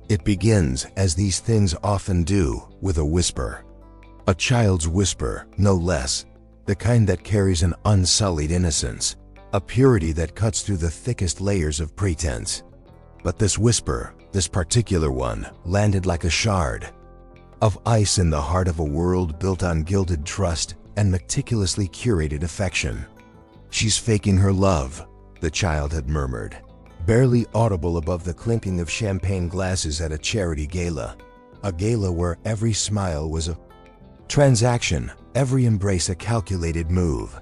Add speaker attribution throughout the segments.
Speaker 1: It begins, as these things often do, with a whisper. A child's whisper, no less, the kind that carries an unsullied innocence, a purity that cuts through the thickest layers of pretense. But this whisper, this particular one, landed like a shard of ice in the heart of a world built on gilded trust and meticulously curated affection. "She's faking her love," the child had murmured, barely audible above the clinking of champagne glasses at a charity gala. A gala where every smile was a transaction, every embrace a calculated move.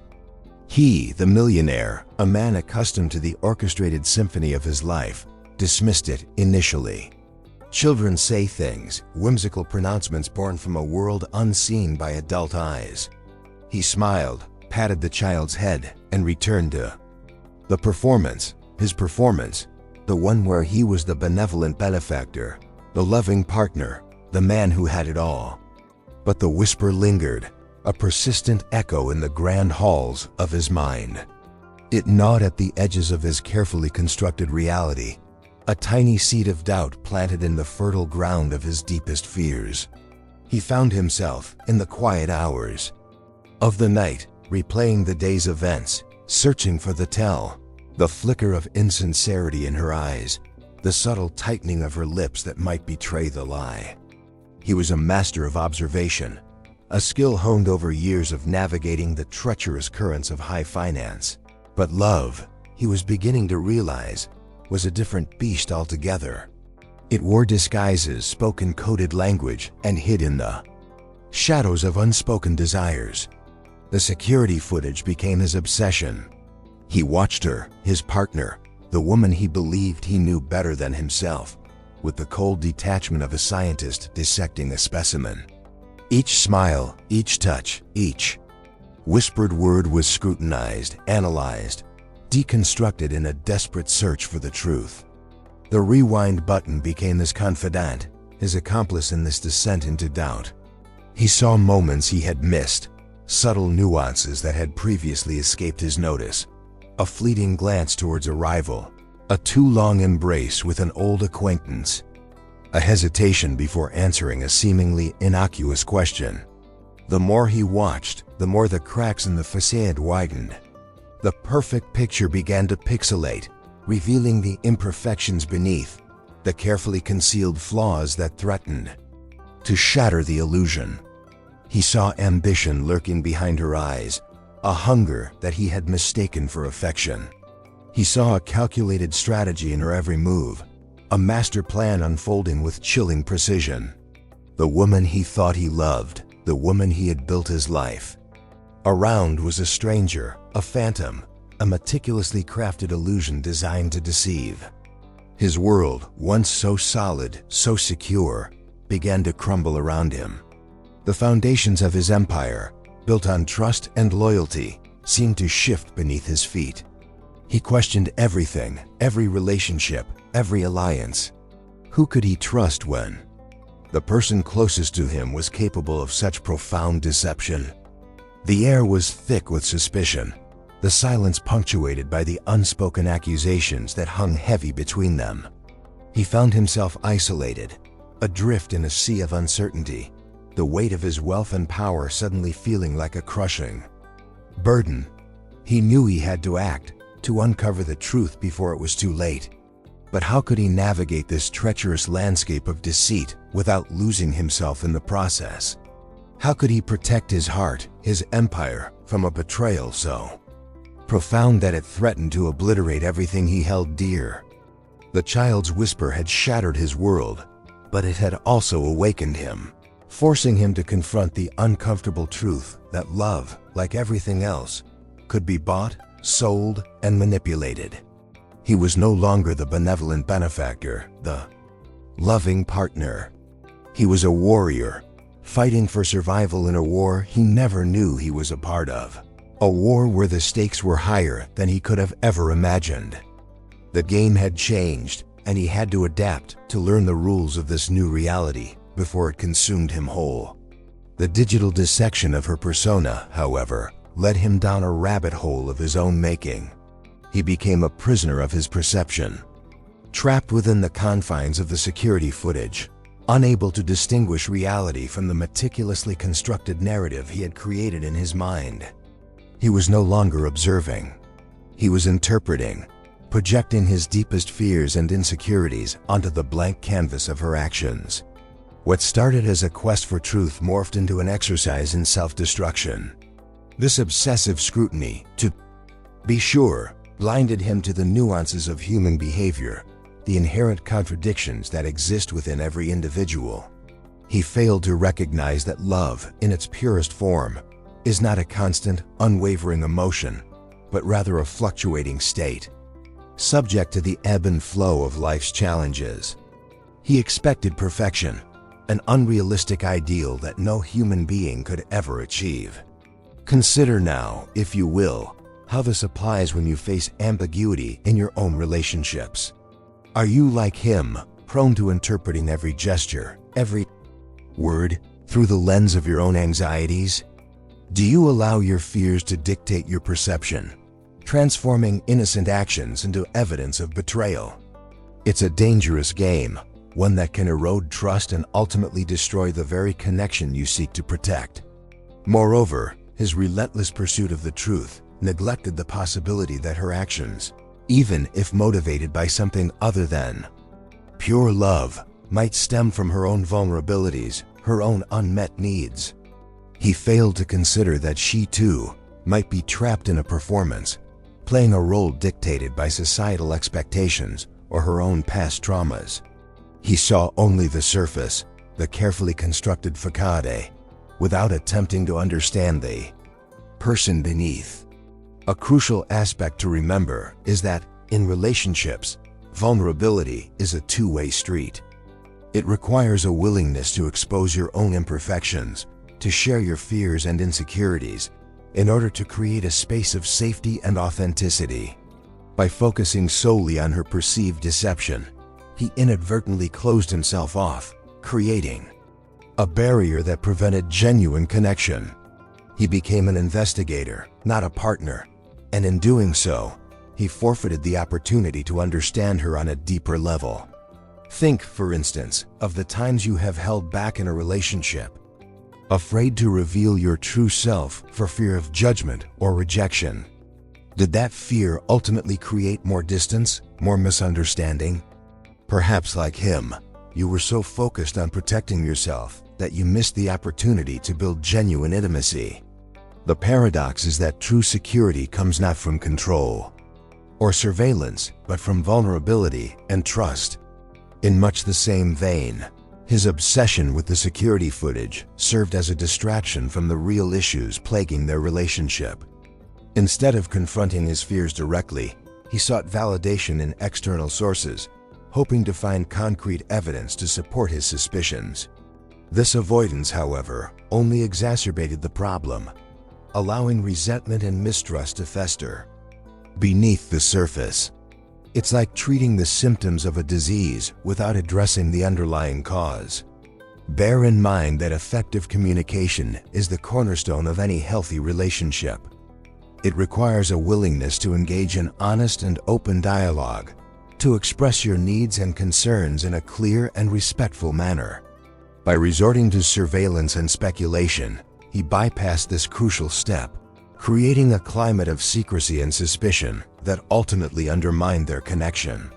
Speaker 1: He, the millionaire, a man accustomed to the orchestrated symphony of his life, dismissed it initially. Children say things, whimsical pronouncements born from a world unseen by adult eyes. He smiled, patted the child's head, and returned to the performance, his performance, the one where he was the benevolent benefactor, the loving partner, the man who had it all. But the whisper lingered, a persistent echo in the grand halls of his mind. It gnawed at the edges of his carefully constructed reality, a tiny seed of doubt planted in the fertile ground of his deepest fears. He found himself, in the quiet hours of the night, replaying the day's events, searching for the tell, the flicker of insincerity in her eyes, the subtle tightening of her lips that might betray the lie. He was a master of observation, a skill honed over years of navigating the treacherous currents of high finance. But love, he was beginning to realize, was a different beast altogether. It wore disguises, spoke in coded language, and hid in the shadows of unspoken desires. The security footage became his obsession. He watched her, his partner, the woman he believed he knew better than himself, with the cold detachment of a scientist dissecting a specimen. Each smile, each touch, each whispered word was scrutinized, analyzed, deconstructed in a desperate search for the truth. The rewind button became his confidant, his accomplice in this descent into doubt. He saw moments he had missed, subtle nuances that had previously escaped his notice, a fleeting glance towards a rival, a too-long embrace with an old acquaintance, a hesitation before answering a seemingly innocuous question. The more he watched, the more the cracks in the facade widened. The perfect picture began to pixelate, revealing the imperfections beneath, the carefully concealed flaws that threatened to shatter the illusion. He saw ambition lurking behind her eyes, a hunger that he had mistaken for affection. He saw a calculated strategy in her every move, a master plan unfolding with chilling precision. The woman he thought he loved, the woman he had built his life around, was a stranger, a phantom, a meticulously crafted illusion designed to deceive. His world, once so solid, so secure, began to crumble around him. The foundations of his empire, built on trust and loyalty, seemed to shift beneath his feet. He questioned everything, every relationship, every alliance. Who could he trust when the person closest to him was capable of such profound deception? The air was thick with suspicion, the silence punctuated by the unspoken accusations that hung heavy between them. He found himself isolated, adrift in a sea of uncertainty, the weight of his wealth and power suddenly feeling like a crushing burden. He knew he had to act, to uncover the truth before it was too late. But how could he navigate this treacherous landscape of deceit without losing himself in the process? How could he protect his heart, his empire, from a betrayal so profound that it threatened to obliterate everything he held dear? The child's whisper had shattered his world, but it had also awakened him, forcing him to confront the uncomfortable truth that love, like everything else, could be bought, sold, and manipulated. He was no longer the benevolent benefactor, the loving partner. He was a warrior, fighting for survival in a war he never knew he was a part of. A war where the stakes were higher than he could have ever imagined. The game had changed, and he had to adapt to learn the rules of this new reality before it consumed him whole. The digital dissection of her persona, however, led him down a rabbit hole of his own making. He became a prisoner of his perception. Trapped within the confines of the security footage, unable to distinguish reality from the meticulously constructed narrative he had created in his mind. He was no longer observing. He was interpreting, projecting his deepest fears and insecurities onto the blank canvas of her actions. What started as a quest for truth morphed into an exercise in self-destruction. This obsessive scrutiny, to be sure, blinded him to the nuances of human behavior, the inherent contradictions that exist within every individual. He failed to recognize that love, in its purest form, is not a constant, unwavering emotion, but rather a fluctuating state, subject to the ebb and flow of life's challenges. He expected perfection, an unrealistic ideal that no human being could ever achieve. Consider now, if you will, how this applies when you face ambiguity in your own relationships. Are you like him, prone to interpreting every gesture, every word, through the lens of your own anxieties? Do you allow your fears to dictate your perception, transforming innocent actions into evidence of betrayal? It's a dangerous game, one that can erode trust and ultimately destroy the very connection you seek to protect. Moreover, his relentless pursuit of the truth neglected the possibility that her actions, even if motivated by something other than pure love, might stem from her own vulnerabilities, her own unmet needs. He failed to consider that she too might be trapped in a performance, playing a role dictated by societal expectations or her own past traumas. He saw only the surface, the carefully constructed facade, without attempting to understand the person beneath. A crucial aspect to remember is that, in relationships, vulnerability is a two-way street. It requires a willingness to expose your own imperfections, to share your fears and insecurities, in order to create a space of safety and authenticity. By focusing solely on her perceived deception, he inadvertently closed himself off, creating a barrier that prevented genuine connection. He became an investigator, not a partner, and in doing so, he forfeited the opportunity to understand her on a deeper level. Think, for instance, of the times you have held back in a relationship, afraid to reveal your true self for fear of judgment or rejection. Did that fear ultimately create more distance, more misunderstanding? Perhaps like him, you were so focused on protecting yourself that you missed the opportunity to build genuine intimacy. The paradox is that true security comes not from control or surveillance, but from vulnerability and trust. In much the same vein, his obsession with the security footage served as a distraction from the real issues plaguing their relationship. Instead of confronting his fears directly, he sought validation in external sources, hoping to find concrete evidence to support his suspicions. This avoidance, however, only exacerbated the problem, allowing resentment and mistrust to fester beneath the surface. It's like treating the symptoms of a disease without addressing the underlying cause. Bear in mind that effective communication is the cornerstone of any healthy relationship. It requires a willingness to engage in honest and open dialogue, to express your needs and concerns in a clear and respectful manner. By resorting to surveillance and speculation, he bypassed this crucial step, creating a climate of secrecy and suspicion that ultimately undermined their connection.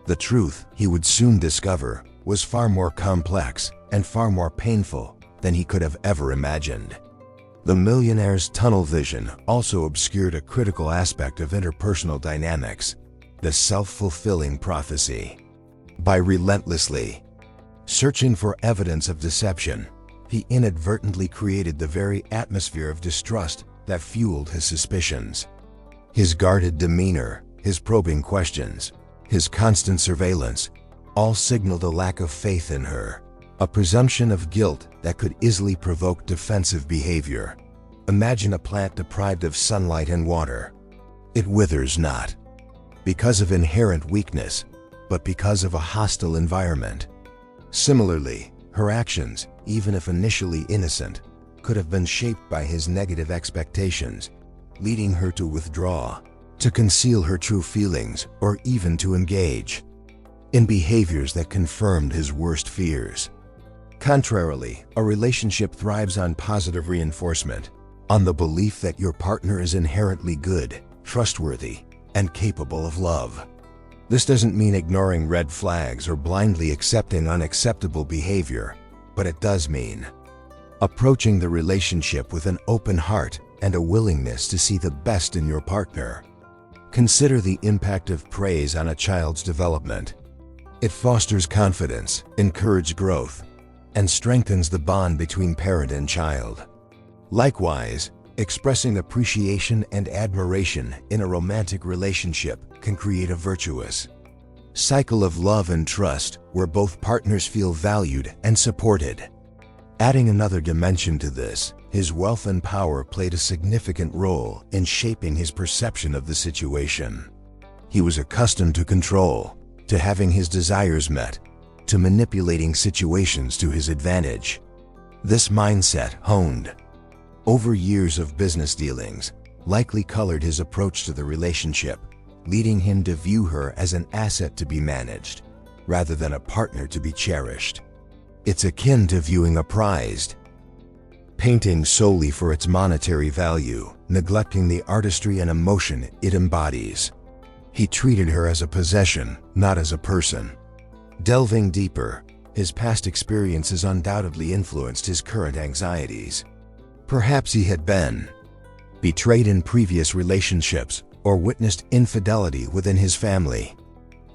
Speaker 1: The truth, he would soon discover, was far more complex and far more painful than he could have ever imagined. The Millionaire's tunnel vision also obscured a critical aspect of interpersonal dynamics, the self-fulfilling prophecy. By relentlessly searching for evidence of deception, he inadvertently created the very atmosphere of distrust that fueled his suspicions. His guarded demeanor, his probing questions, his constant surveillance, all signaled a lack of faith in her, a presumption of guilt that could easily provoke defensive behavior. Imagine a plant deprived of sunlight and water. It withers not because of inherent weakness, but because of a hostile environment. Similarly, her actions, even if initially innocent, could have been shaped by his negative expectations, leading her to withdraw, to conceal her true feelings, or even to engage. in behaviors that confirmed his worst fears. Contrarily, a relationship thrives on positive reinforcement, on the belief that your partner is inherently good, trustworthy, and capable of love. This doesn't mean ignoring red flags or blindly accepting unacceptable behavior, but it does mean approaching the relationship with an open heart and a willingness to see the best in your partner. Consider the impact of praise on a child's development. It fosters confidence, encourages growth, and strengthens the bond between parent and child. Likewise, expressing appreciation and admiration in a romantic relationship can create a virtuous cycle of love and trust where both partners feel valued and supported. Adding another dimension to this, his wealth and power played a significant role in shaping his perception of the situation. He was accustomed to control, to having his desires met, to manipulating situations to his advantage. This mindset, honed over years of business dealings, likely colored his approach to the relationship, leading him to view her as an asset to be managed, rather than a partner to be cherished. It's akin to viewing a prized painting solely for its monetary value, neglecting the artistry and emotion it embodies. He treated her as a possession, not as a person. Delving deeper, his past experiences undoubtedly influenced his current anxieties. Perhaps he had been betrayed in previous relationships or witnessed infidelity within his family.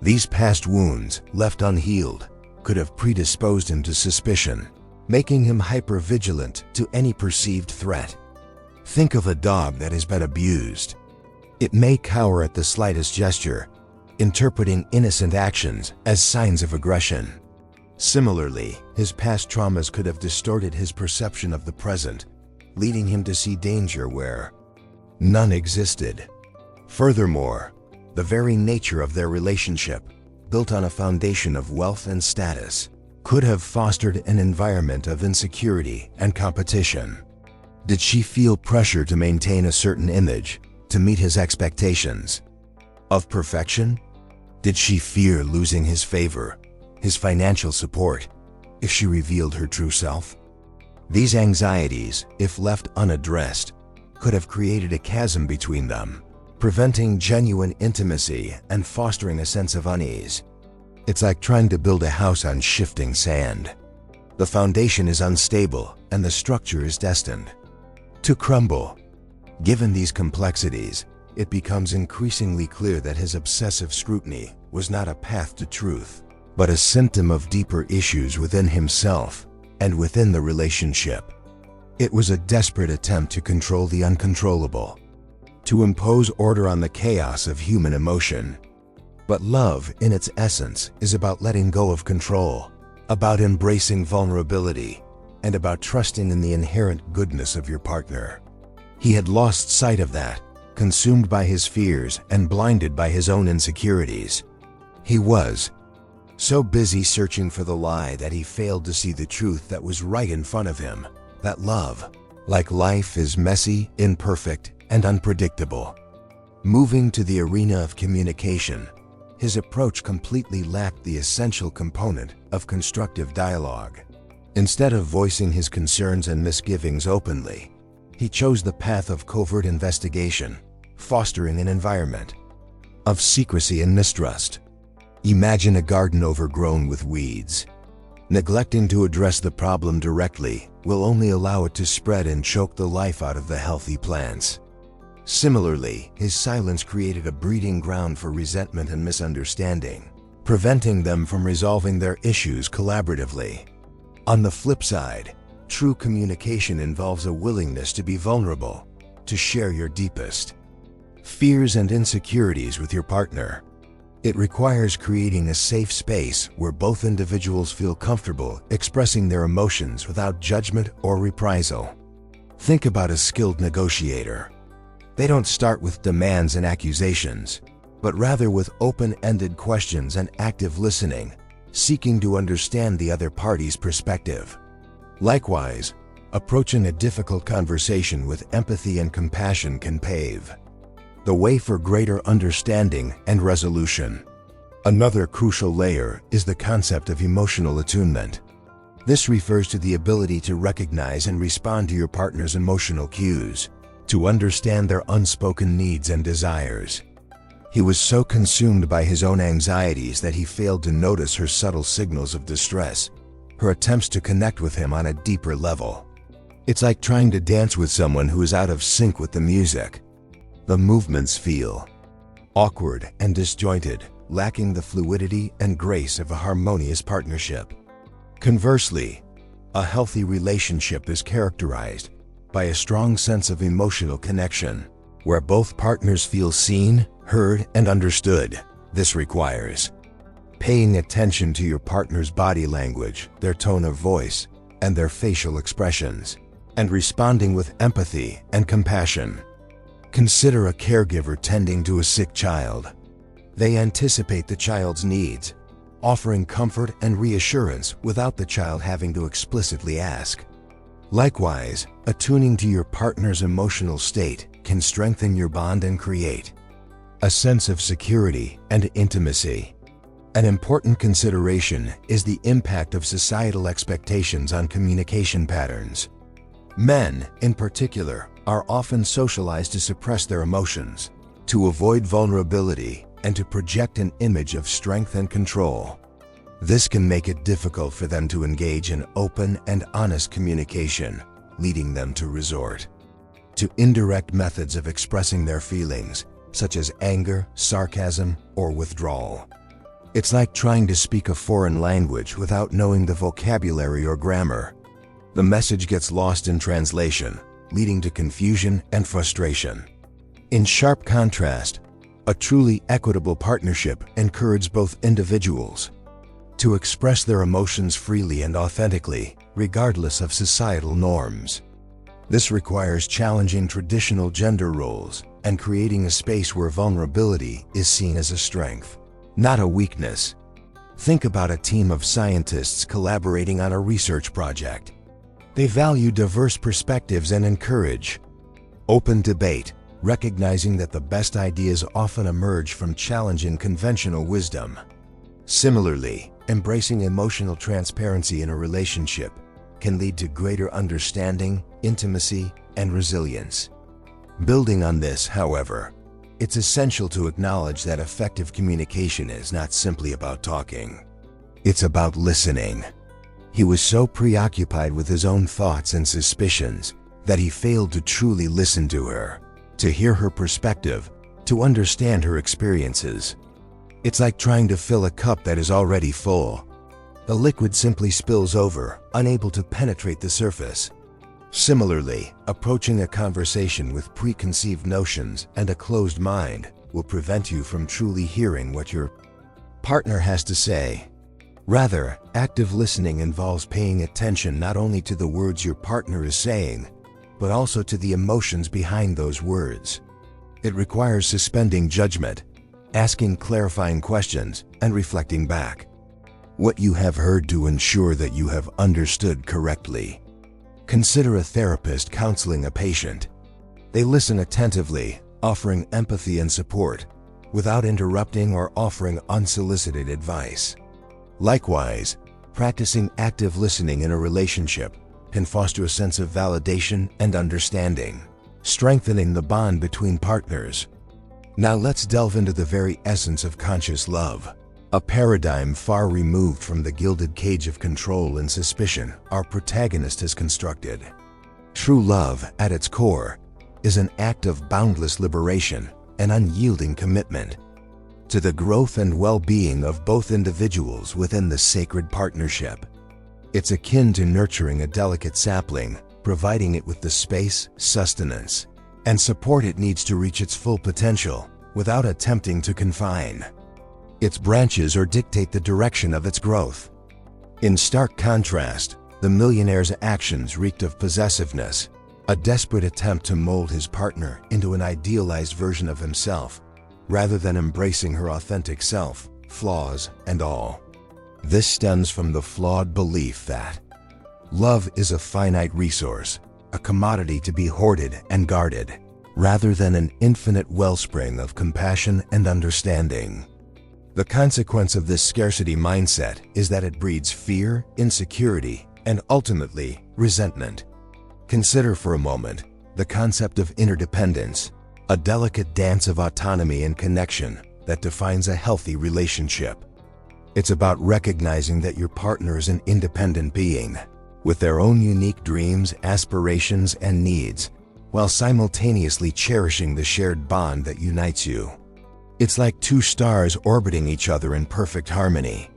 Speaker 1: These past wounds, left unhealed, could have predisposed him to suspicion, making him hyper-vigilant to any perceived threat. Think of a dog that has been abused. It may cower at the slightest gesture, interpreting innocent actions as signs of aggression. Similarly, his past traumas could have distorted his perception of the present, leading him to see danger where none existed. Furthermore, the very nature of their relationship, built on a foundation of wealth and status, could have fostered an environment of insecurity and competition. Did she feel pressure to maintain a certain image, to meet his expectations of perfection? Did she fear losing his favor, his financial support, if she revealed her true self? These anxieties, if left unaddressed, could have created a chasm between them, preventing genuine intimacy and fostering a sense of unease. It's like trying to build a house on shifting sand. The foundation is unstable and the structure is destined to crumble. Given these complexities, it becomes increasingly clear that his obsessive scrutiny was not a path to truth, but a symptom of deeper issues within himself and within the relationship. It was a desperate attempt to control the uncontrollable, to impose order on the chaos of human emotion. But love, in its essence, is about letting go of control, about embracing vulnerability, and about trusting in the inherent goodness of your partner. He had lost sight of that, consumed by his fears and blinded by his own insecurities. He was so busy searching for the lie that he failed to see the truth that was right in front of him, that love, like life, is messy, imperfect, and unpredictable. Moving to the arena of communication, his approach completely lacked the essential component of constructive dialogue. Instead of voicing his concerns and misgivings openly, he chose the path of covert investigation, fostering an environment of secrecy and mistrust. Imagine a garden overgrown with weeds. Neglecting to address the problem directly will only allow it to spread and choke the life out of the healthy plants. Similarly, his silence created a breeding ground for resentment and misunderstanding, preventing them from resolving their issues collaboratively. On the flip side, true communication involves a willingness to be vulnerable, to share your deepest fears and insecurities with your partner. It requires creating a safe space where both individuals feel comfortable expressing their emotions without judgment or reprisal. Think about a skilled negotiator. They don't start with demands and accusations, but rather with open-ended questions and active listening, seeking to understand the other party's perspective. Likewise, approaching a difficult conversation with empathy and compassion can pave the way for greater understanding and resolution. Another crucial layer is the concept of emotional attunement. This refers to the ability to recognize and respond to your partner's emotional cues, to understand their unspoken needs and desires. He was so consumed by his own anxieties that he failed to notice her subtle signals of distress, her attempts to connect with him on a deeper level. It's like trying to dance with someone who is out of sync with the music. The movements feel awkward and disjointed, lacking the fluidity and grace of a harmonious partnership. Conversely, a healthy relationship is characterized by a strong sense of emotional connection, where both partners feel seen, heard, and understood. This requires paying attention to your partner's body language, their tone of voice, and their facial expressions, and responding with empathy and compassion. Consider a caregiver tending to a sick child. They anticipate the child's needs, offering comfort and reassurance without the child having to explicitly ask. Likewise, attuning to your partner's emotional state can strengthen your bond and create a sense of security and intimacy. An important consideration is the impact of societal expectations on communication patterns. Men, in particular, are often socialized to suppress their emotions, to avoid vulnerability, and to project an image of strength and control. This can make it difficult for them to engage in open and honest communication, leading them to resort to indirect methods of expressing their feelings, such as anger, sarcasm, or withdrawal. It's like trying to speak a foreign language without knowing the vocabulary or grammar. The message gets lost in translation, leading to confusion and frustration. In sharp contrast, a truly equitable partnership encourages both individuals to express their emotions freely and authentically, regardless of societal norms. This requires challenging traditional gender roles and creating a space where vulnerability is seen as a strength, not a weakness. Think about a team of scientists collaborating on a research project. They value diverse perspectives and encourage open debate, recognizing that the best ideas often emerge from challenging conventional wisdom. Similarly, embracing emotional transparency in a relationship can lead to greater understanding, intimacy, and resilience. Building on this, however, it's essential to acknowledge that effective communication is not simply about talking. It's about listening. He was so preoccupied with his own thoughts and suspicions that he failed to truly listen to her, to hear her perspective, to understand her experiences. It's like trying to fill a cup that is already full. The liquid simply spills over, unable to penetrate the surface. Similarly, approaching a conversation with preconceived notions and a closed mind will prevent you from truly hearing what your partner has to say. Rather, active listening involves paying attention not only to the words your partner is saying, but also to the emotions behind those words. It requires suspending judgment, asking clarifying questions, and reflecting back what you have heard to ensure that you have understood correctly. Consider a therapist counseling a patient. They listen attentively, offering empathy and support, without interrupting or offering unsolicited advice. Likewise, practicing active listening in a relationship can foster a sense of validation and understanding, strengthening the bond between partners. Now let's delve into the very essence of conscious love, a paradigm far removed from the gilded cage of control and suspicion our protagonist has constructed. True love, at its core, is an act of boundless liberation and unyielding commitment to the growth and well-being of both individuals within the sacred partnership. It's akin to nurturing a delicate sapling, providing it with the space, sustenance, and support it needs to reach its full potential without attempting to confine its branches or dictate the direction of its growth. In stark contrast, the millionaire's actions reeked of possessiveness, a desperate attempt to mold his partner into an idealized version of himself, rather than embracing her authentic self, flaws and all. This stems from the flawed belief that love is a finite resource, a commodity to be hoarded and guarded, rather than an infinite wellspring of compassion and understanding. The consequence of this scarcity mindset is that it breeds fear, insecurity, and ultimately, resentment. Consider for a moment the concept of interdependence, a delicate dance of autonomy and connection that defines a healthy relationship. It's about recognizing that your partner is an independent being, with their own unique dreams, aspirations, and needs, while simultaneously cherishing the shared bond that unites you. It's like two stars orbiting each other in perfect harmony,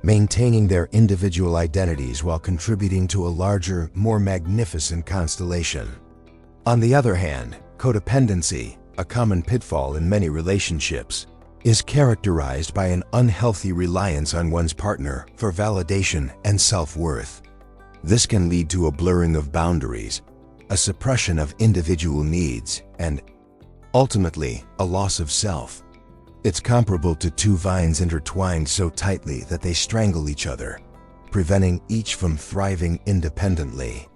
Speaker 1: maintaining their individual identities while contributing to a larger, more magnificent constellation. On the other hand, codependency, a common pitfall in many relationships, is characterized by an unhealthy reliance on one's partner for validation and self-worth. This can lead to a blurring of boundaries, a suppression of individual needs, and, ultimately, a loss of self. It's comparable to two vines intertwined so tightly that they strangle each other, preventing each from thriving independently.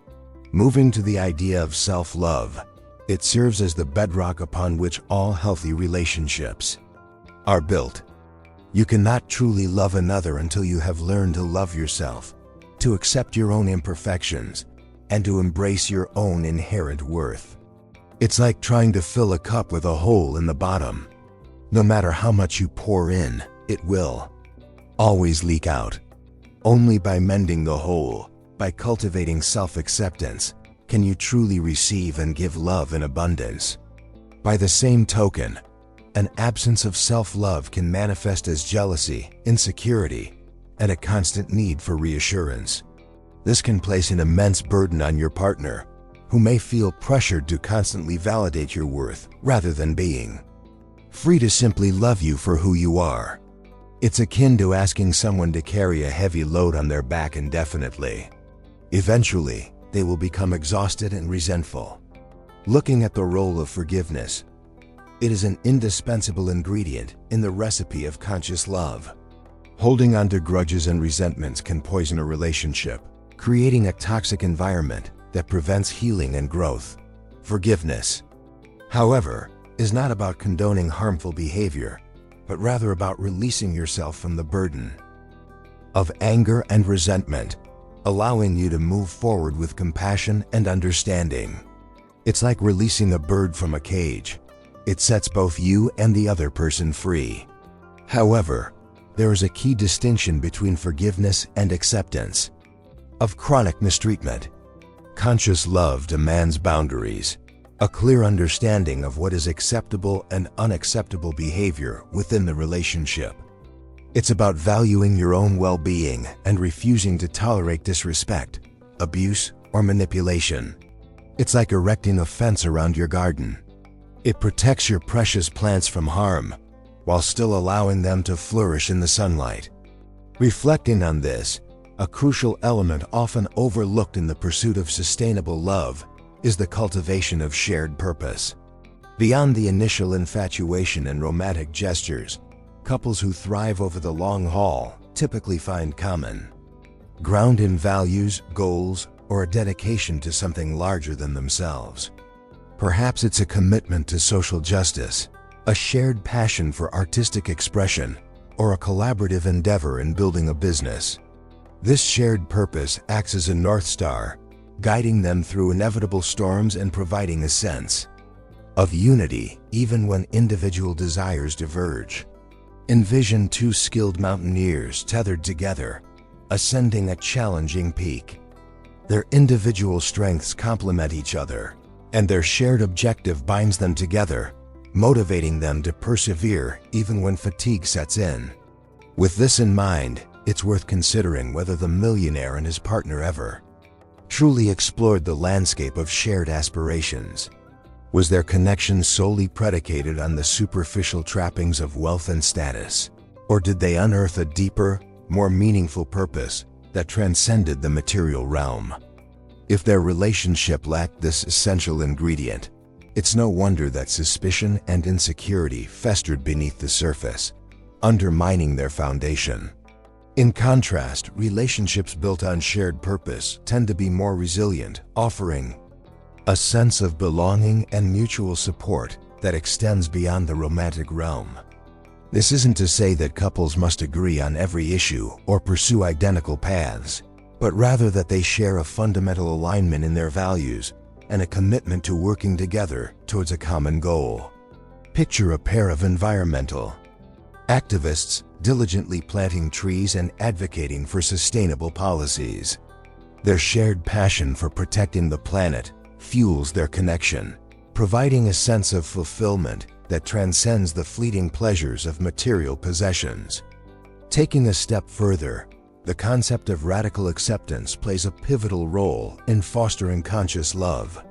Speaker 1: Moving to the idea of self-love, it serves as the bedrock upon which all healthy relationships are built. You cannot truly love another until you have learned to love yourself, to accept your own imperfections, and to embrace your own inherent worth. It's like trying to fill a cup with a hole in the bottom. No matter how much you pour in, it will always leak out. Only by mending the hole, by cultivating self-acceptance, can you truly receive and give love in abundance. By the same token, an absence of self-love can manifest as jealousy, insecurity, and a constant need for reassurance. This can place an immense burden on your partner, who may feel pressured to constantly validate your worth rather than being free to simply love you for who you are. It's akin to asking someone to carry a heavy load on their back indefinitely. Eventually, they will become exhausted and resentful. Looking at the role of forgiveness, it is an indispensable ingredient in the recipe of conscious love. Holding on to grudges and resentments can poison a relationship, creating a toxic environment that prevents healing and growth. Forgiveness, however, is not about condoning harmful behavior, but rather about releasing yourself from the burden of anger and resentment, allowing you to move forward with compassion and understanding. It's like releasing a bird from a cage. It sets both you and the other person free. However, there is a key distinction between forgiveness and acceptance of chronic mistreatment. Conscious love demands boundaries, a clear understanding of what is acceptable and unacceptable behavior within the relationship. It's about valuing your own well-being and refusing to tolerate disrespect, abuse, or manipulation. It's like erecting a fence around your garden. It protects your precious plants from harm, while still allowing them to flourish in the sunlight. Reflecting on this, a crucial element often overlooked in the pursuit of sustainable love is the cultivation of shared purpose. Beyond the initial infatuation and romantic gestures, couples who thrive over the long haul typically find common ground in values, goals, or a dedication to something larger than themselves. Perhaps it's a commitment to social justice, a shared passion for artistic expression, or a collaborative endeavor in building a business. This shared purpose acts as a North Star, guiding them through inevitable storms and providing a sense of unity even when individual desires diverge. Envision two skilled mountaineers tethered together, ascending a challenging peak. Their individual strengths complement each other, and their shared objective binds them together, motivating them to persevere even when fatigue sets in. With this in mind, it's worth considering whether the millionaire and his partner ever truly explored the landscape of shared aspirations. Was their connection solely predicated on the superficial trappings of wealth and status? Or did they unearth a deeper, more meaningful purpose that transcended the material realm? If their relationship lacked this essential ingredient, it's no wonder that suspicion and insecurity festered beneath the surface, undermining their foundation. In contrast, relationships built on shared purpose tend to be more resilient, offering a sense of belonging and mutual support that extends beyond the romantic realm. This isn't to say that couples must agree on every issue or pursue identical paths, but rather that they share a fundamental alignment in their values and a commitment to working together towards a common goal. Picture a pair of environmental activists diligently planting trees and advocating for sustainable policies. Their shared passion for protecting the planet fuels their connection, providing a sense of fulfillment that transcends the fleeting pleasures of material possessions. Taking a step further, the concept of radical acceptance plays a pivotal role in fostering conscious love.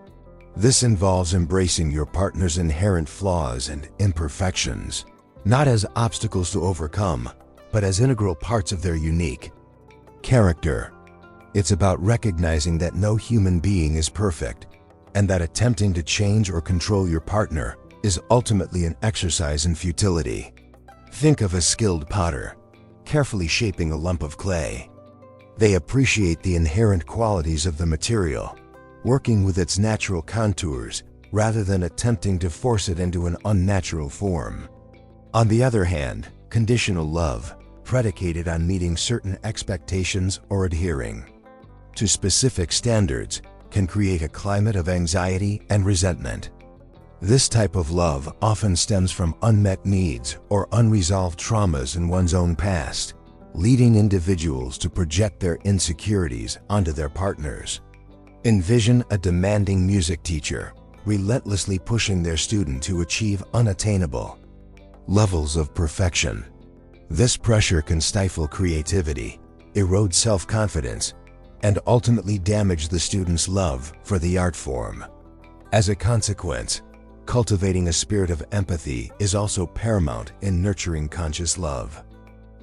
Speaker 1: This involves embracing your partner's inherent flaws and imperfections, not as obstacles to overcome, but as integral parts of their unique character. It's about recognizing that no human being is perfect, and that attempting to change or control your partner is ultimately an exercise in futility. Think of a skilled potter, carefully shaping a lump of clay. They appreciate the inherent qualities of the material, working with its natural contours rather than attempting to force it into an unnatural form. On the other hand, conditional love, predicated on meeting certain expectations or adhering to specific standards, can create a climate of anxiety and resentment. This type of love often stems from unmet needs or unresolved traumas in one's own past, leading individuals to project their insecurities onto their partners. Envision a demanding music teacher relentlessly pushing their student to achieve unattainable levels of perfection. This pressure can stifle creativity, erode self-confidence, and ultimately damage the student's love for the art form. As a consequence, cultivating a spirit of empathy is also paramount in nurturing conscious love.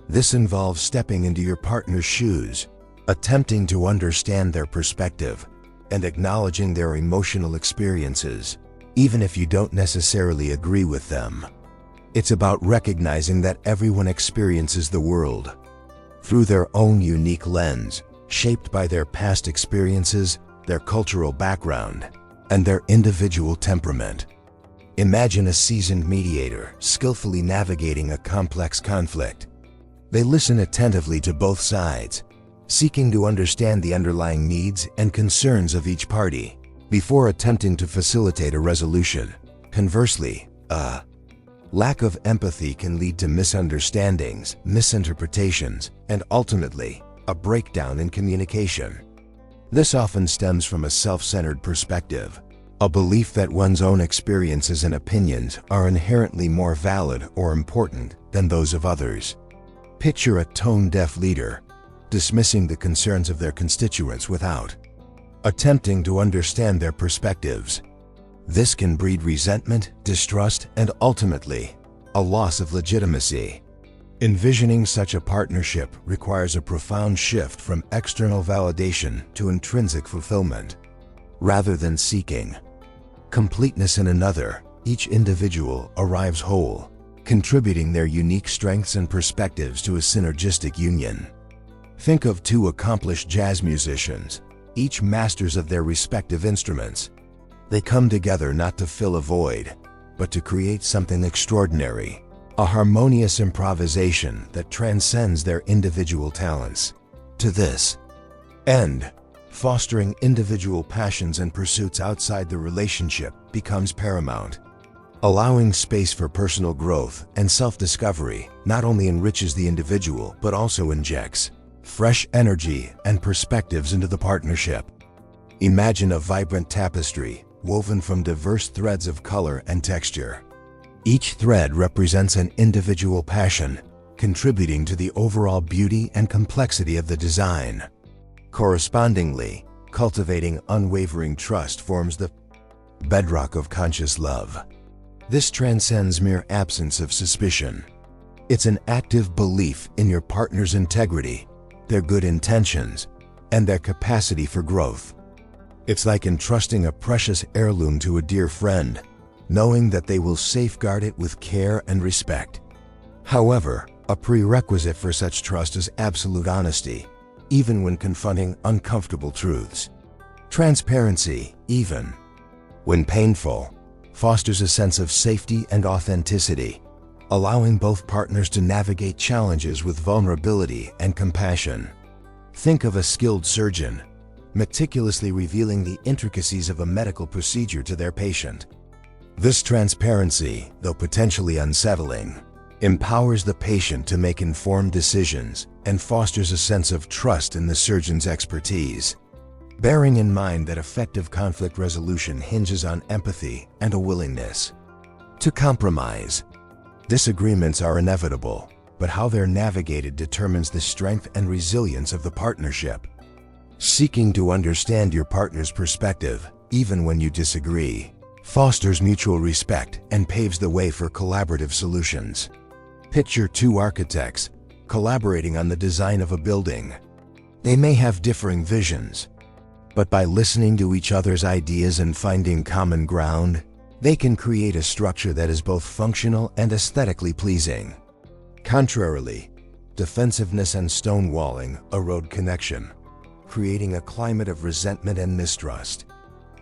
Speaker 1: This involves stepping into your partner's shoes, attempting to understand their perspective, and acknowledging their emotional experiences, even if you don't necessarily agree with them. It's about recognizing that everyone experiences the world through their own unique lens, shaped by their past experiences, their cultural background, and their individual temperament. Imagine a seasoned mediator skillfully navigating a complex conflict. They listen attentively to both sides, seeking to understand the underlying needs and concerns of each party before attempting to facilitate a resolution. Conversely, a lack of empathy can lead to misunderstandings, misinterpretations, and ultimately, a breakdown in communication. This often stems from a self-centered perspective, a belief that one's own experiences and opinions are inherently more valid or important than those of others. Picture a tone-deaf leader dismissing the concerns of their constituents without attempting to understand their perspectives. This can breed resentment, distrust, and ultimately, a loss of legitimacy. Envisioning such a partnership requires a profound shift from external validation to intrinsic fulfillment. Rather than seeking completeness in another, each individual arrives whole, contributing their unique strengths and perspectives to a synergistic union. Think of two accomplished jazz musicians, each masters of their respective instruments. They come together not to fill a void, but to create something extraordinary, a harmonious improvisation that transcends their individual talents. To this end, fostering individual passions and pursuits outside the relationship becomes paramount. Allowing space for personal growth and self-discovery not only enriches the individual but also injects fresh energy and perspectives into the partnership. Imagine a vibrant tapestry woven from diverse threads of color and texture. Each thread represents an individual passion, contributing to the overall beauty and complexity of the design. Correspondingly, cultivating unwavering trust forms the bedrock of conscious love. This transcends mere absence of suspicion. It's an active belief in your partner's integrity, their good intentions, and their capacity for growth. It's like entrusting a precious heirloom to a dear friend, knowing that they will safeguard it with care and respect. However, a prerequisite for such trust is absolute honesty, even when confronting uncomfortable truths. Transparency, even when painful, fosters a sense of safety and authenticity, allowing both partners to navigate challenges with vulnerability and compassion. Think of a skilled surgeon, meticulously revealing the intricacies of a medical procedure to their patient. This transparency, though potentially unsettling, empowers the patient to make informed decisions and fosters a sense of trust in the surgeon's expertise. Bearing in mind that effective conflict resolution hinges on empathy and a willingness to compromise. Disagreements are inevitable, but how they're navigated determines the strength and resilience of the partnership. Seeking to understand your partner's perspective, even when you disagree, fosters mutual respect and paves the way for collaborative solutions. Picture two architects collaborating on the design of a building. They may have differing visions, but by listening to each other's ideas and finding common ground, they can create a structure that is both functional and aesthetically pleasing. Contrarily, defensiveness and stonewalling erode connection, creating a climate of resentment and mistrust.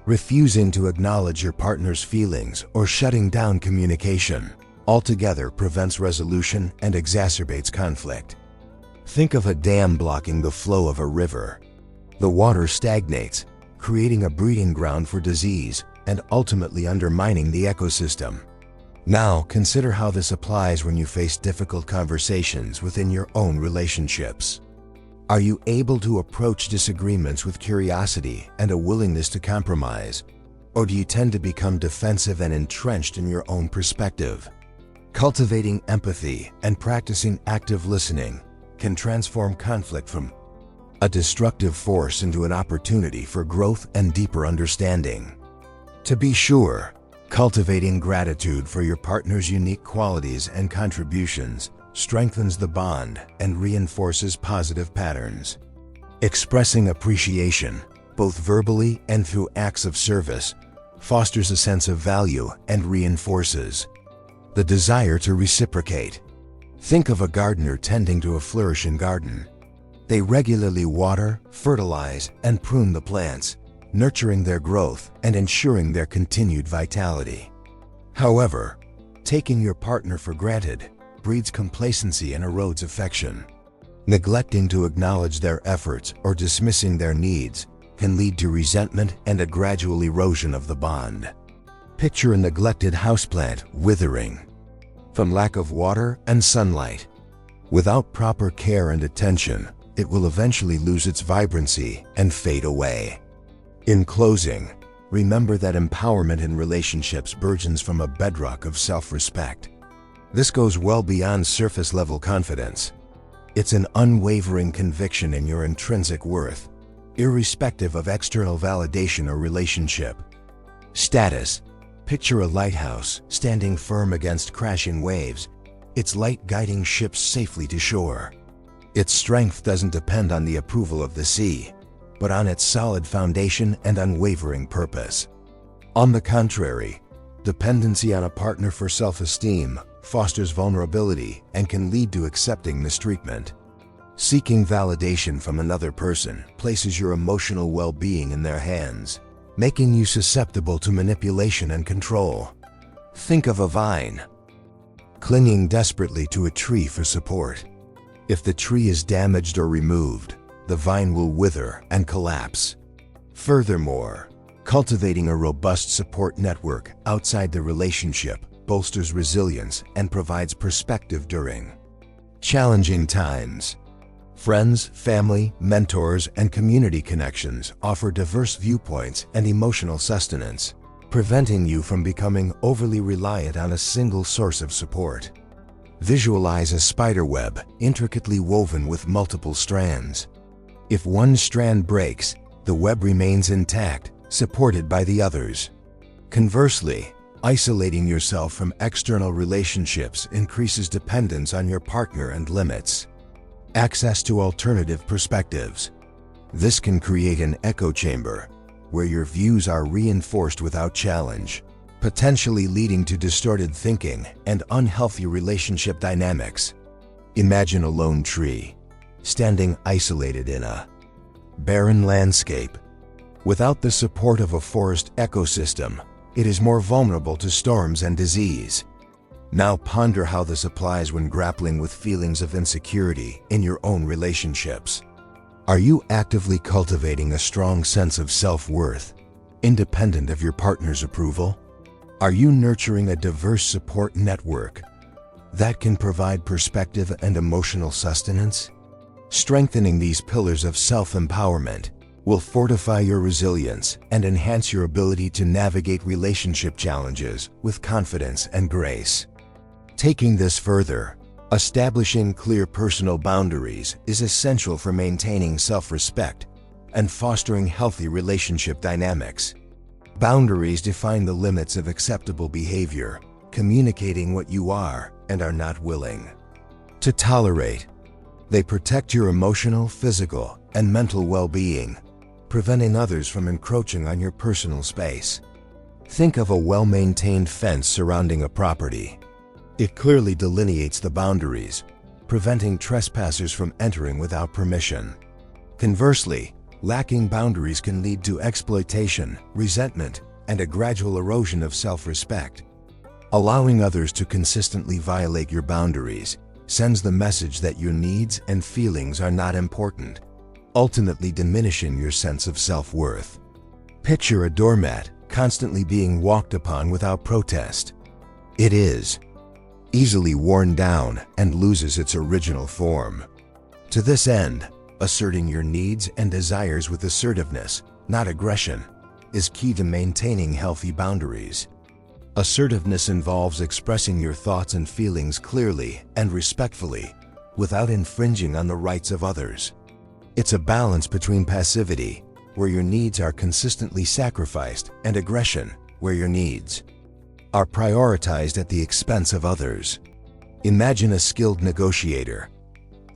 Speaker 1: Refusing to acknowledge your partner's feelings or shutting down communication altogether prevents resolution and exacerbates conflict. Think of a dam blocking the flow of a river. The water stagnates, creating a breeding ground for disease and ultimately undermining the ecosystem. Now, consider how this applies when you face difficult conversations within your own relationships. Are you able to approach disagreements with curiosity and a willingness to compromise? Or do you tend to become defensive and entrenched in your own perspective? Cultivating empathy and practicing active listening can transform conflict from a destructive force into an opportunity for growth and deeper understanding. To be sure, cultivating gratitude for your partner's unique qualities and contributions strengthens the bond and reinforces positive patterns. Expressing appreciation, both verbally and through acts of service, fosters a sense of value and reinforces the desire to reciprocate. Think of a gardener tending to a flourishing garden. They regularly water, fertilize, and prune the plants, nurturing their growth and ensuring their continued vitality. However, taking your partner for granted breeds complacency and erodes affection. Neglecting to acknowledge their efforts or dismissing their needs can lead to resentment and a gradual erosion of the bond. Picture a neglected houseplant withering from lack of water and sunlight. Without proper care and attention, it will eventually lose its vibrancy and fade away. In closing, remember that empowerment in relationships burgeons from a bedrock of self-respect. This goes well beyond surface-level confidence. It's an unwavering conviction in your intrinsic worth, irrespective of external validation or relationship status. Picture a lighthouse standing firm against crashing waves, its light guiding ships safely to shore. Its strength doesn't depend on the approval of the sea, but on its solid foundation and unwavering purpose. On the contrary, dependency on a partner for self-esteem fosters vulnerability and can lead to accepting mistreatment. Seeking validation from another person places your emotional well-being in their hands, making you susceptible to manipulation and control. Think of a vine clinging desperately to a tree for support. If the tree is damaged or removed, the vine will wither and collapse. Furthermore, cultivating a robust support network outside the relationship bolsters resilience and provides perspective during challenging times. Friends, family, mentors, and community connections offer diverse viewpoints and emotional sustenance, preventing you from becoming overly reliant on a single source of support. Visualize a spider web intricately woven with multiple strands. If one strand breaks, the web remains intact, supported by the others. Conversely, isolating yourself from external relationships increases dependence on your partner and limits access to alternative perspectives. This can create an echo chamber where your views are reinforced without challenge, potentially leading to distorted thinking and unhealthy relationship dynamics. Imagine a lone tree standing isolated in a barren landscape. Without the support of a forest ecosystem, it is more vulnerable to storms and disease. Now ponder how this applies when grappling with feelings of insecurity in your own relationships. Are you actively cultivating a strong sense of self-worth, independent of your partner's approval? Are you nurturing a diverse support network that can provide perspective and emotional sustenance? Strengthening these pillars of self-empowerment will fortify your resilience and enhance your ability to navigate relationship challenges with confidence and grace. Taking this further, establishing clear personal boundaries is essential for maintaining self-respect and fostering healthy relationship dynamics. Boundaries define the limits of acceptable behavior, communicating what you are and are not willing to tolerate. They protect your emotional, physical, and mental well-being, preventing others from encroaching on your personal space. Think of a well-maintained fence surrounding a property. It clearly delineates the boundaries, preventing trespassers from entering without permission. Conversely, lacking boundaries can lead to exploitation, resentment, and a gradual erosion of self-respect. Allowing others to consistently violate your boundaries sends the message that your needs and feelings are not important, ultimately diminishing your sense of self-worth. Picture a doormat constantly being walked upon without protest. It is easily worn down and loses its original form. To this end, asserting your needs and desires with assertiveness, not aggression, is key to maintaining healthy boundaries. Assertiveness involves expressing your thoughts and feelings clearly and respectfully, without infringing on the rights of others. It's a balance between passivity, where your needs are consistently sacrificed, and aggression, where your needs are prioritized at the expense of others. Imagine a skilled negotiator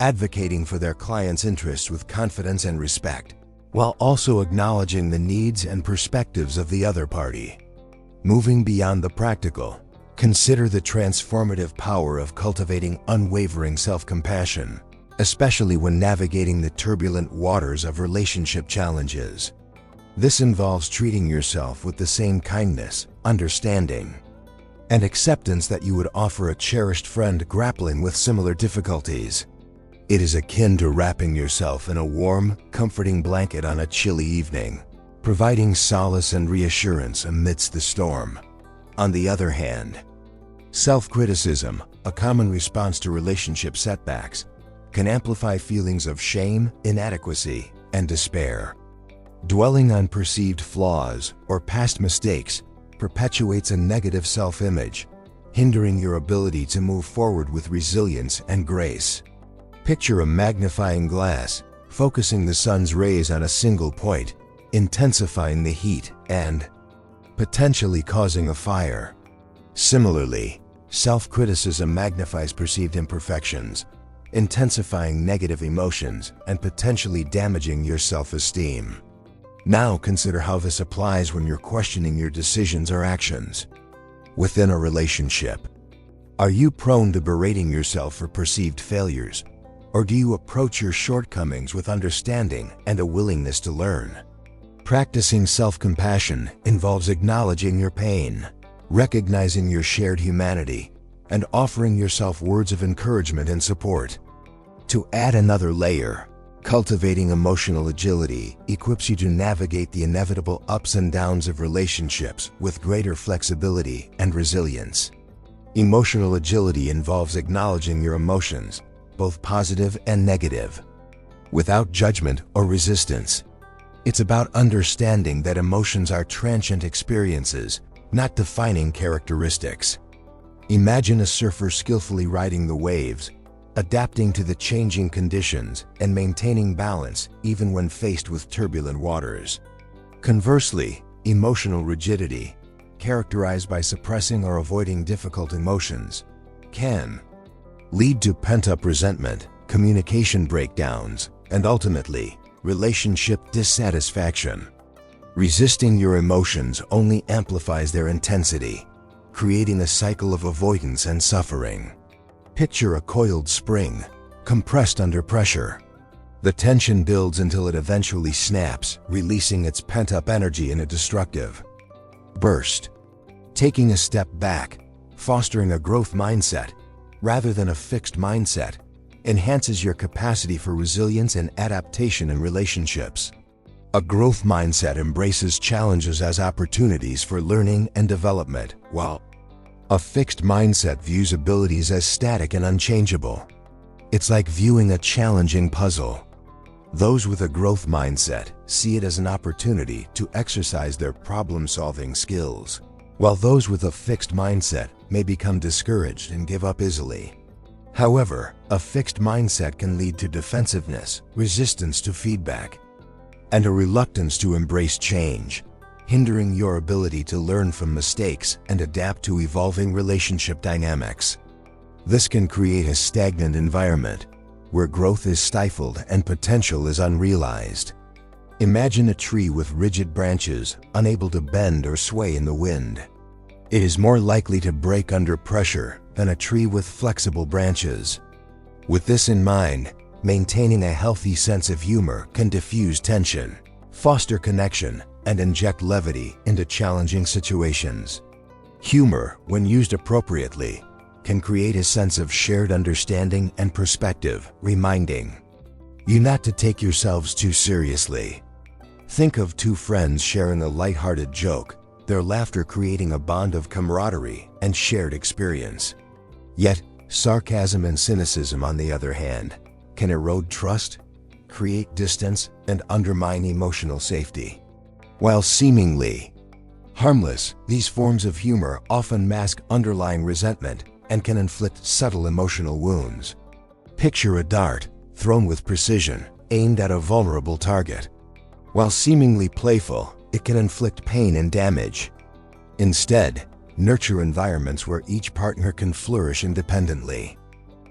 Speaker 1: advocating for their client's interests with confidence and respect, while also acknowledging the needs and perspectives of the other party. Moving beyond the practical, consider the transformative power of cultivating unwavering self-compassion, especially when navigating the turbulent waters of relationship challenges. This involves treating yourself with the same kindness, understanding, and acceptance that you would offer a cherished friend grappling with similar difficulties. It is akin to wrapping yourself in a warm, comforting blanket on a chilly evening, providing solace and reassurance amidst the storm. On the other hand, self-criticism, a common response to relationship setbacks, can amplify feelings of shame, inadequacy, and despair. Dwelling on perceived flaws or past mistakes perpetuates a negative self-image, hindering your ability to move forward with resilience and grace. Picture a magnifying glass, focusing the sun's rays on a single point, intensifying the heat and potentially causing a fire. Similarly, self-criticism magnifies perceived imperfections, intensifying negative emotions and potentially damaging your self-esteem. Now consider how this applies when you're questioning your decisions or actions. Within a relationship, are you prone to berating yourself for perceived failures, or do you approach your shortcomings with understanding and a willingness to learn? Practicing self-compassion involves acknowledging your pain, recognizing your shared humanity, and offering yourself words of encouragement and support. To add another layer, cultivating emotional agility equips you to navigate the inevitable ups and downs of relationships with greater flexibility and resilience. Emotional agility involves acknowledging your emotions, both positive and negative, without judgment or resistance. It's about understanding that emotions are transient experiences, not defining characteristics. Imagine a surfer skillfully riding the waves, adapting to the changing conditions and maintaining balance even when faced with turbulent waters. Conversely, emotional rigidity, characterized by suppressing or avoiding difficult emotions, can lead to pent-up resentment, communication breakdowns, and ultimately, relationship dissatisfaction. Resisting your emotions only amplifies their intensity, creating a cycle of avoidance and suffering. Picture a coiled spring, compressed under pressure. The tension builds until it eventually snaps, releasing its pent-up energy in a destructive burst. Taking a step back, Fostering a growth mindset, rather than a fixed mindset, enhances your capacity for resilience and adaptation in relationships. A growth mindset embraces challenges as opportunities for learning and development, while a fixed mindset views abilities as static and unchangeable. It's like viewing a challenging puzzle. Those with a growth mindset see it as an opportunity to exercise their problem-solving skills, while those with a fixed mindset may become discouraged and give up easily. However, a fixed mindset can lead to defensiveness, resistance to feedback, and a reluctance to embrace change, hindering your ability to learn from mistakes and adapt to evolving relationship dynamics. This can create a stagnant environment where growth is stifled and potential is unrealized. Imagine a tree with rigid branches, unable to bend or sway in the wind. It is more likely to break under pressure than a tree with flexible branches. With this in mind, maintaining a healthy sense of humor can diffuse tension, foster connection, and inject levity into challenging situations. Humor, when used appropriately, can create a sense of shared understanding and perspective, reminding you not to take yourselves too seriously. Think of two friends sharing a lighthearted joke, their laughter creating a bond of camaraderie and shared experience. Yet, sarcasm and cynicism, on the other hand, can erode trust, create distance, and undermine emotional safety. While seemingly harmless, these forms of humor often mask underlying resentment and can inflict subtle emotional wounds. Picture a dart, thrown with precision, aimed at a vulnerable target. While seemingly playful, it can inflict pain and damage. Instead, nurture environments where each partner can flourish independently.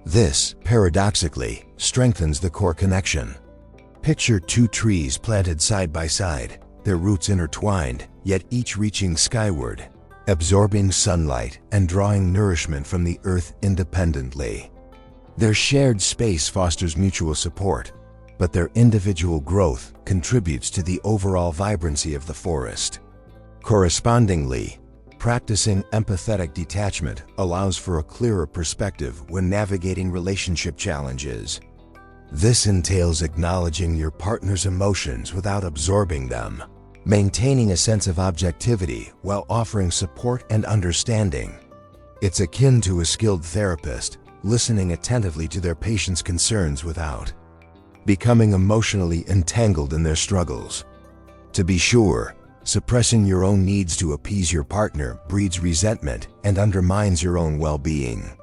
Speaker 1: This, paradoxically, strengthens the core connection. Picture two trees planted side by side, their roots intertwined, yet each reaching skyward, absorbing sunlight and drawing nourishment from the earth independently. Their shared space fosters mutual support, but their individual growth contributes to the overall vibrancy of the forest. Correspondingly, practicing empathetic detachment allows for a clearer perspective when navigating relationship challenges. This entails acknowledging your partner's emotions without absorbing them, maintaining a sense of objectivity while offering support and understanding. It's akin to a skilled therapist, listening attentively to their patient's concerns without becoming emotionally entangled in their struggles. To be sure, suppressing your own needs to appease your partner breeds resentment and undermines your own well-being.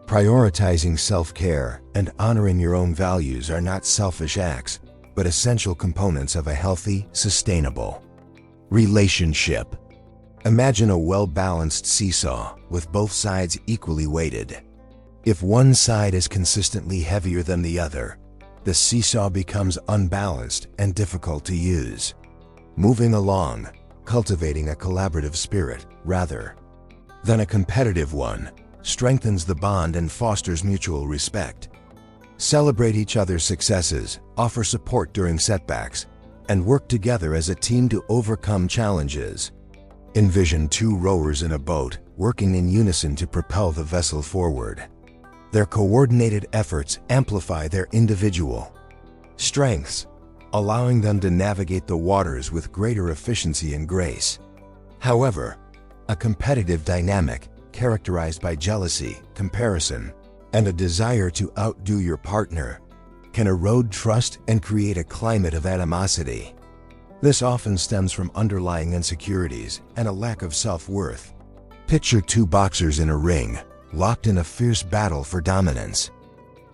Speaker 1: Prioritizing self-care and honoring your own values are not selfish acts, but essential components of a healthy, sustainable relationship. Imagine a well-balanced seesaw with both sides equally weighted. If one side is consistently heavier than the other, the seesaw becomes unbalanced and difficult to use. Moving along, cultivating a collaborative spirit rather than a competitive one strengthens the bond and fosters mutual respect. Celebrate each other's successes, offer support during setbacks, and work together as a team to overcome challenges. Envision two rowers in a boat working in unison to propel the vessel forward. Their coordinated efforts amplify their individual strengths, allowing them to navigate the waters with greater efficiency and grace. However, a competitive dynamic characterized by jealousy, comparison, and a desire to outdo your partner can erode trust and create a climate of animosity. This often stems from underlying insecurities and a lack of self-worth. Picture two boxers in a ring, locked in a fierce battle for dominance.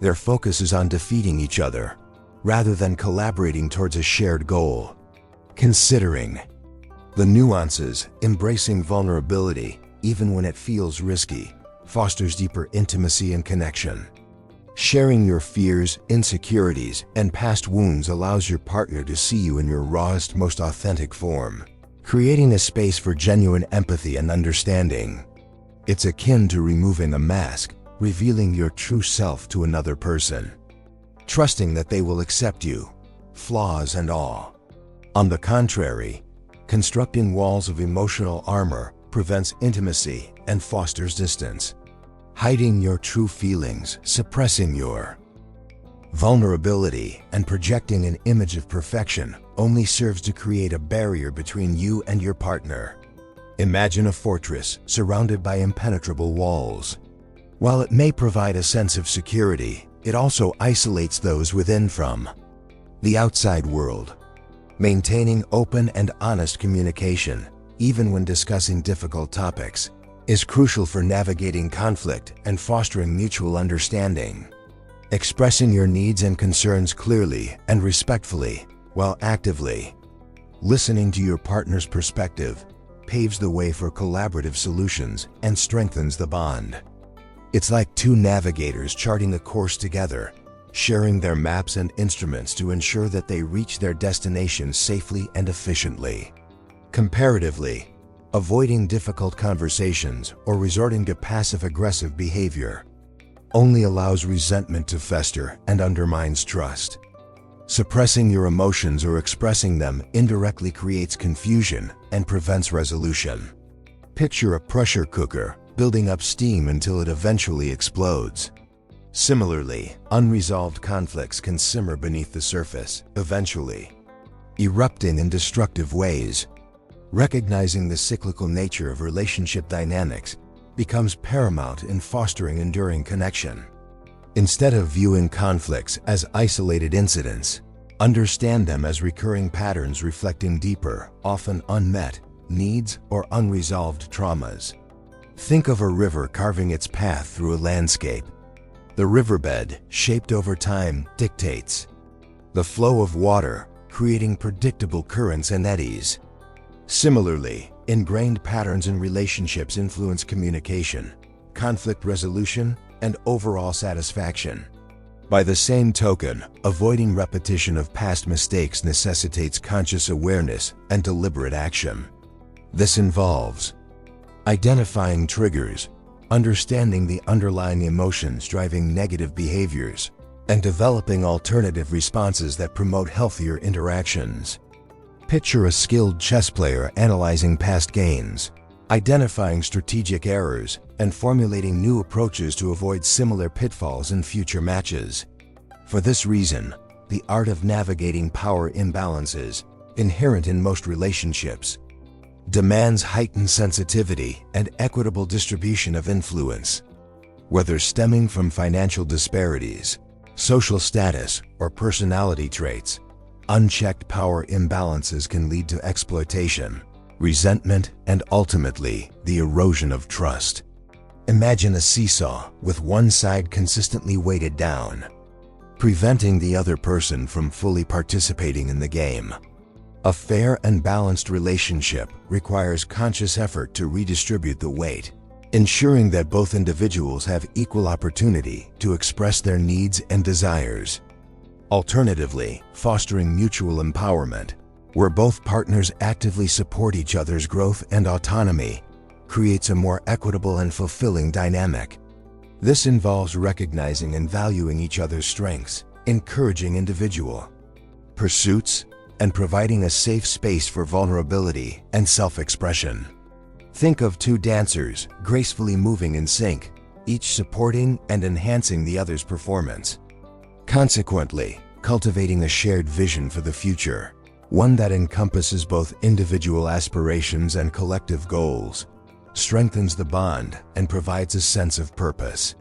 Speaker 1: Their focus is on defeating each other, rather than collaborating towards a shared goal. Considering the nuances, embracing vulnerability, even when it feels risky, fosters deeper intimacy and connection. Sharing your fears, insecurities, and past wounds allows your partner to see you in your rawest, most authentic form, creating a space for genuine empathy and understanding. It's akin to removing a mask, revealing your true self to another person, trusting that they will accept you, flaws and all. On the contrary, constructing walls of emotional armor prevents intimacy and fosters distance. Hiding your true feelings, suppressing your vulnerability, and projecting an image of perfection only serves to create a barrier between you and your partner. Imagine a fortress surrounded by impenetrable walls. While it may provide a sense of security, it also isolates those within from the outside world. Maintaining open and honest communication, even when discussing difficult topics, is crucial for navigating conflict and fostering mutual understanding. Expressing your needs and concerns clearly and respectfully, while actively listening to your partner's perspective, paves the way for collaborative solutions and strengthens the bond. It's like two navigators charting a course together, sharing their maps and instruments to ensure that they reach their destination safely and efficiently. Comparatively, avoiding difficult conversations or resorting to passive-aggressive behavior only allows resentment to fester and undermines trust. Suppressing your emotions or expressing them indirectly creates confusion and prevents resolution. Picture a pressure cooker building up steam until it eventually explodes. Similarly, unresolved conflicts can simmer beneath the surface, eventually erupting in destructive ways. Recognizing the cyclical nature of relationship dynamics becomes paramount in fostering enduring connection. Instead of viewing conflicts as isolated incidents, understand them as recurring patterns reflecting deeper, often unmet, needs or unresolved traumas. Think of a river carving its path through a landscape. The riverbed, shaped over time, dictates the flow of water, creating predictable currents and eddies. Similarly, ingrained patterns in relationships influence communication, conflict resolution, and overall satisfaction. By the same token, avoiding repetition of past mistakes necessitates conscious awareness and deliberate action. This involves identifying triggers, understanding the underlying emotions driving negative behaviors, and developing alternative responses that promote healthier interactions. Picture a skilled chess player analyzing past gains, identifying strategic errors, and formulating new approaches to avoid similar pitfalls in future matches. For this reason, the art of navigating power imbalances, inherent in most relationships, demands heightened sensitivity and equitable distribution of influence. Whether stemming from financial disparities, social status, or personality traits, unchecked power imbalances can lead to exploitation, resentment, and ultimately, the erosion of trust. Imagine a seesaw with one side consistently weighted down, preventing the other person from fully participating in the game. A fair and balanced relationship requires conscious effort to redistribute the weight, ensuring that both individuals have equal opportunity to express their needs and desires. Alternatively, fostering mutual empowerment, where both partners actively support each other's growth and autonomy, creates a more equitable and fulfilling dynamic. This involves recognizing and valuing each other's strengths, encouraging individual pursuits, and providing a safe space for vulnerability and self-expression. Think of two dancers gracefully moving in sync, each supporting and enhancing the other's performance. Consequently, cultivating a shared vision for the future, one that encompasses both individual aspirations and collective goals, strengthens the bond and provides a sense of purpose.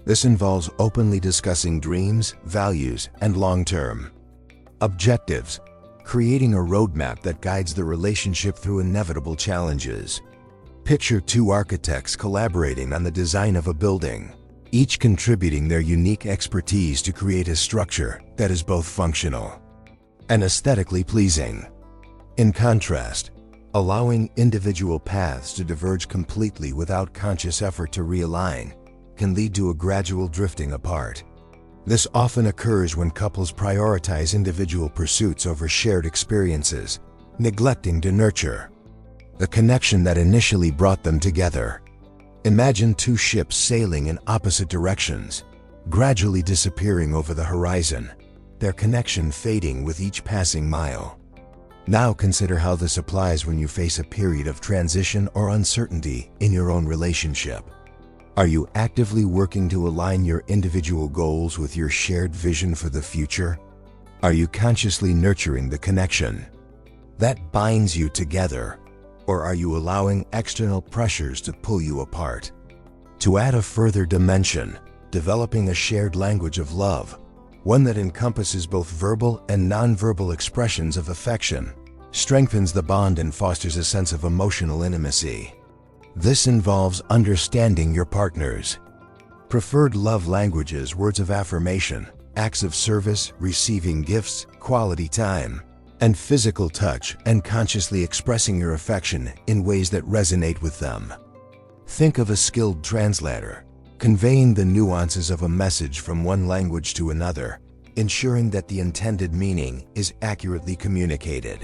Speaker 1: This involves openly discussing dreams, values, and long-term objectives, creating a roadmap that guides the relationship through inevitable challenges. Picture two architects collaborating on the design of a building, each contributing their unique expertise to create a structure that is both functional and aesthetically pleasing. In contrast, allowing individual paths to diverge completely without conscious effort to realign can lead to a gradual drifting apart. This often occurs when couples prioritize individual pursuits over shared experiences, neglecting to nurture the connection that initially brought them together. Imagine two ships sailing in opposite directions, gradually disappearing over the horizon, their connection fading with each passing mile. Now consider how this applies when you face a period of transition or uncertainty in your own relationship. Are you actively working to align your individual goals with your shared vision for the future? Are you consciously nurturing the connection that binds you together, or are you allowing external pressures to pull you apart? To add a further dimension, developing a shared language of love, one that encompasses both verbal and nonverbal expressions of affection, strengthens the bond and fosters a sense of emotional intimacy. This involves understanding your partner's preferred love languages, words of affirmation, acts of service, receiving gifts, quality time, and physical touch, and consciously expressing your affection in ways that resonate with them. Think of a skilled translator, conveying the nuances of a message from one language to another, ensuring that the intended meaning is accurately communicated.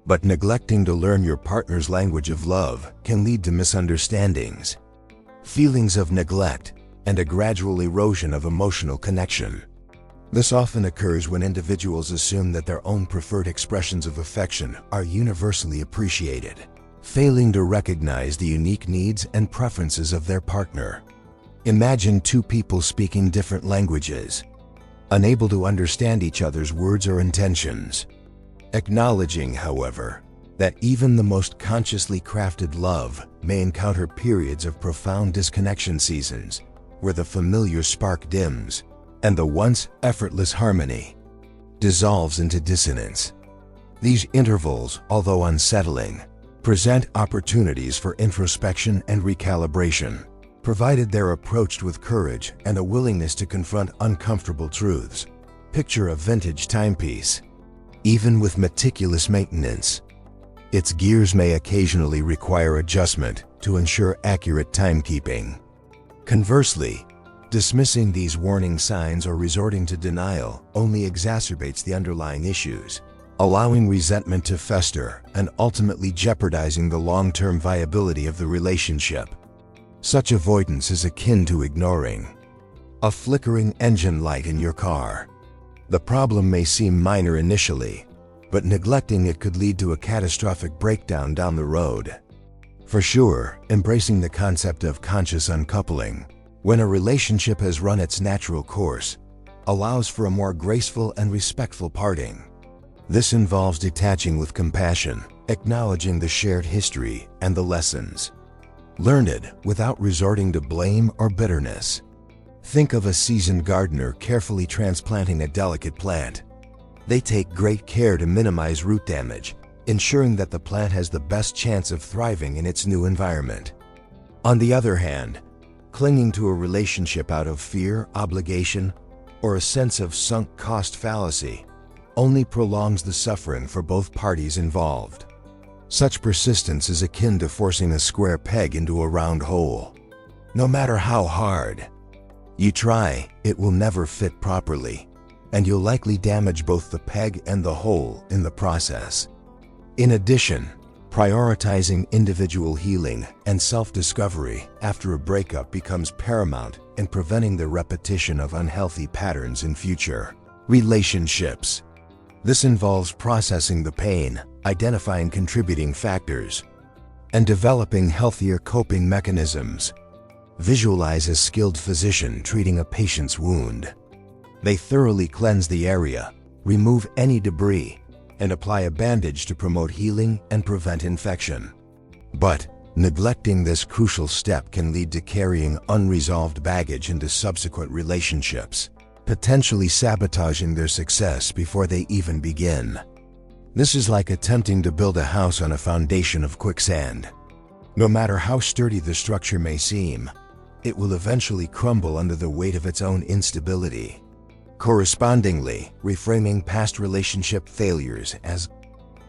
Speaker 1: But neglecting to learn your partner's language of love can lead to misunderstandings, feelings of neglect, and a gradual erosion of emotional connection. This often occurs when individuals assume that their own preferred expressions of affection are universally appreciated, failing to recognize the unique needs and preferences of their partner. Imagine two people speaking different languages, unable to understand each other's words or intentions. Acknowledging, however, that even the most consciously crafted love may encounter periods of profound disconnection, seasons where the familiar spark dims and the once effortless harmony dissolves into dissonance. These intervals, although unsettling, present opportunities for introspection and recalibration, provided they're approached with courage and a willingness to confront uncomfortable truths. Picture a vintage timepiece. Even with meticulous maintenance, its gears may occasionally require adjustment to ensure accurate timekeeping. Conversely, dismissing these warning signs or resorting to denial only exacerbates the underlying issues, allowing resentment to fester and ultimately jeopardizing the long-term viability of the relationship. Such avoidance is akin to ignoring a flickering engine light in your car. The problem may seem minor initially, but neglecting it could lead to a catastrophic breakdown down the road. For sure, embracing the concept of conscious uncoupling, when a relationship has run its natural course, allows for a more graceful and respectful parting. This involves detaching with compassion, acknowledging the shared history and the lessons learned without resorting to blame or bitterness. Think of a seasoned gardener carefully transplanting a delicate plant. They take great care to minimize root damage, ensuring that the plant has the best chance of thriving in its new environment. On the other hand, clinging to a relationship out of fear, obligation, or a sense of sunk cost fallacy only prolongs the suffering for both parties involved. Such persistence is akin to forcing a square peg into a round hole. No matter how hard you try, it will never fit properly, and you'll likely damage both the peg and the hole in the process. In addition, prioritizing individual healing and self-discovery after a breakup becomes paramount in preventing the repetition of unhealthy patterns in future relationships. This involves processing the pain, identifying contributing factors, and developing healthier coping mechanisms. Visualize a skilled physician treating a patient's wound. They thoroughly cleanse the area, remove any debris, and apply a bandage to promote healing and prevent infection. But neglecting this crucial step can lead to carrying unresolved baggage into subsequent relationships, potentially sabotaging their success before they even begin. This is like attempting to build a house on a foundation of quicksand. No matter how sturdy the structure may seem, it will eventually crumble under the weight of its own instability. Correspondingly, reframing past relationship failures as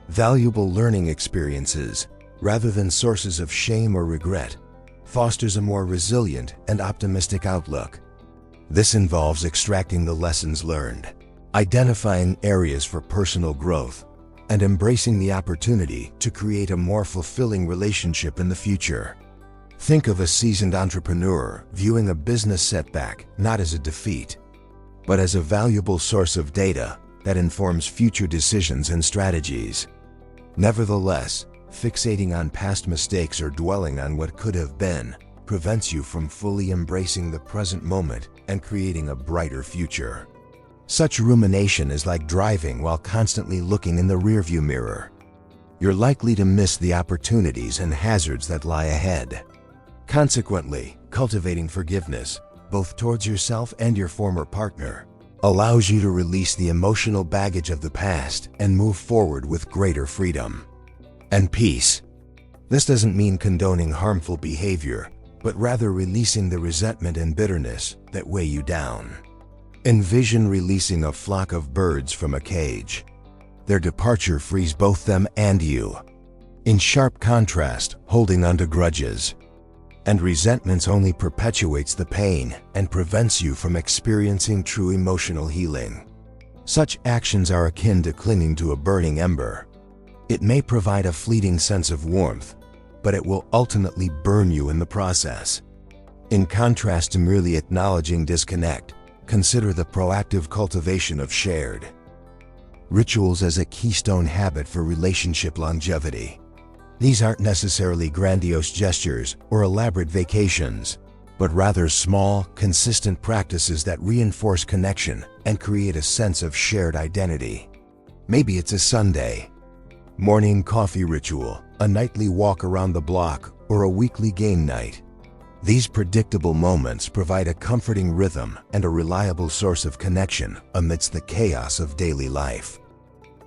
Speaker 1: valuable learning experiences rather than sources of shame or regret fosters a more resilient and optimistic outlook. This involves extracting the lessons learned, identifying areas for personal growth, and embracing the opportunity to create a more fulfilling relationship in the future. Think of a seasoned entrepreneur viewing a business setback not as a defeat, but as a valuable source of data that informs future decisions and strategies. Nevertheless, fixating on past mistakes or dwelling on what could have been prevents you from fully embracing the present moment and creating a brighter future. Such rumination is like driving while constantly looking in the rearview mirror. You're likely to miss the opportunities and hazards that lie ahead. Consequently, cultivating forgiveness, both towards yourself and your former partner, allows you to release the emotional baggage of the past and move forward with greater freedom and peace. This doesn't mean condoning harmful behavior, but rather releasing the resentment and bitterness that weigh you down. Envision releasing a flock of birds from a cage. Their departure frees both them and you. In sharp contrast, holding on to grudges and resentments only perpetuates the pain and prevents you from experiencing true emotional healing. Such actions are akin to clinging to a burning ember. It may provide a fleeting sense of warmth, but it will ultimately burn you in the process. In contrast to merely acknowledging disconnect, consider the proactive cultivation of shared rituals as a keystone habit for relationship longevity. These aren't necessarily grandiose gestures or elaborate vacations, but rather small, consistent practices that reinforce connection and create a sense of shared identity. Maybe it's a Sunday morning coffee ritual, a nightly walk around the block, or a weekly game night. These predictable moments provide a comforting rhythm and a reliable source of connection amidst the chaos of daily life.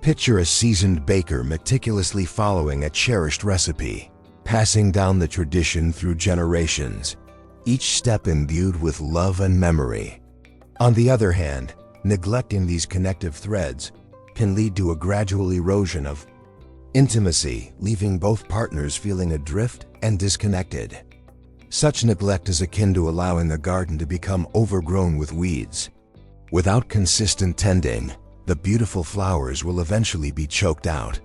Speaker 1: Picture a seasoned baker meticulously following a cherished recipe, passing down the tradition through generations, each step imbued with love and memory. On the other hand, neglecting these connective threads can lead to a gradual erosion of intimacy, leaving both partners feeling adrift and disconnected. Such neglect is akin to allowing a garden to become overgrown with weeds. Without consistent tending, the beautiful flowers will eventually be choked out.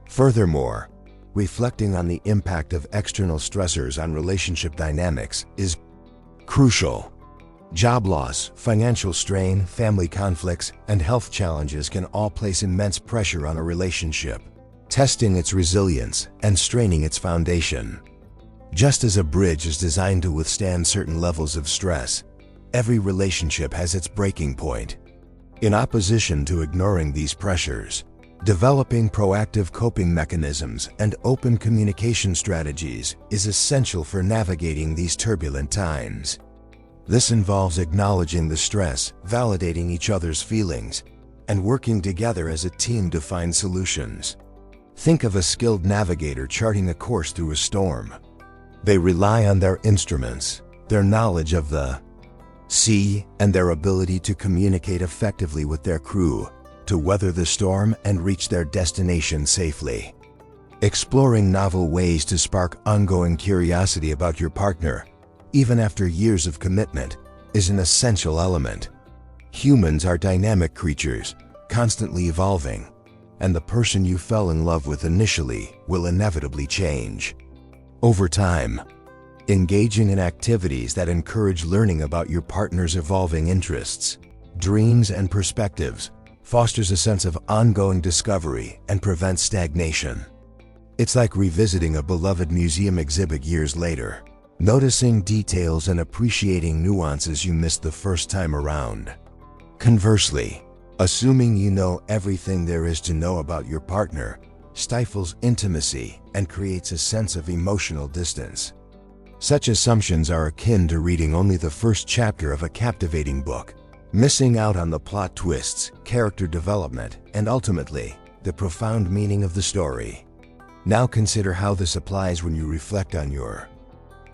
Speaker 1: Furthermore, reflecting on the impact of external stressors on relationship dynamics is crucial. Job loss, financial strain, family conflicts, and health challenges can all place immense pressure on a relationship, testing its resilience and straining its foundation. Just as a bridge is designed to withstand certain levels of stress, every relationship has its breaking point. In opposition to ignoring these pressures, developing proactive coping mechanisms and open communication strategies is essential for navigating these turbulent times. This involves acknowledging the stress, validating each other's feelings, and working together as a team to find solutions. Think of a skilled navigator charting a course through a storm. They rely on their instruments, their knowledge of the sea, and their ability to communicate effectively with their crew to weather the storm and reach their destination safely. Exploring novel ways to spark ongoing curiosity about your partner, even after years of commitment, is an essential element. Humans are dynamic creatures, constantly evolving, and the person you fell in love with initially will inevitably change. Over time, engaging in activities that encourage learning about your partner's evolving interests, dreams, and perspectives fosters a sense of ongoing discovery and prevents stagnation. It's like revisiting a beloved museum exhibit years later, noticing details and appreciating nuances you missed the first time around. Conversely, assuming you know everything there is to know about your partner stifles intimacy and creates a sense of emotional distance. Such assumptions are akin to reading only the first chapter of a captivating book, missing out on the plot twists, character development, and ultimately, the profound meaning of the story. Now consider how this applies when you reflect on your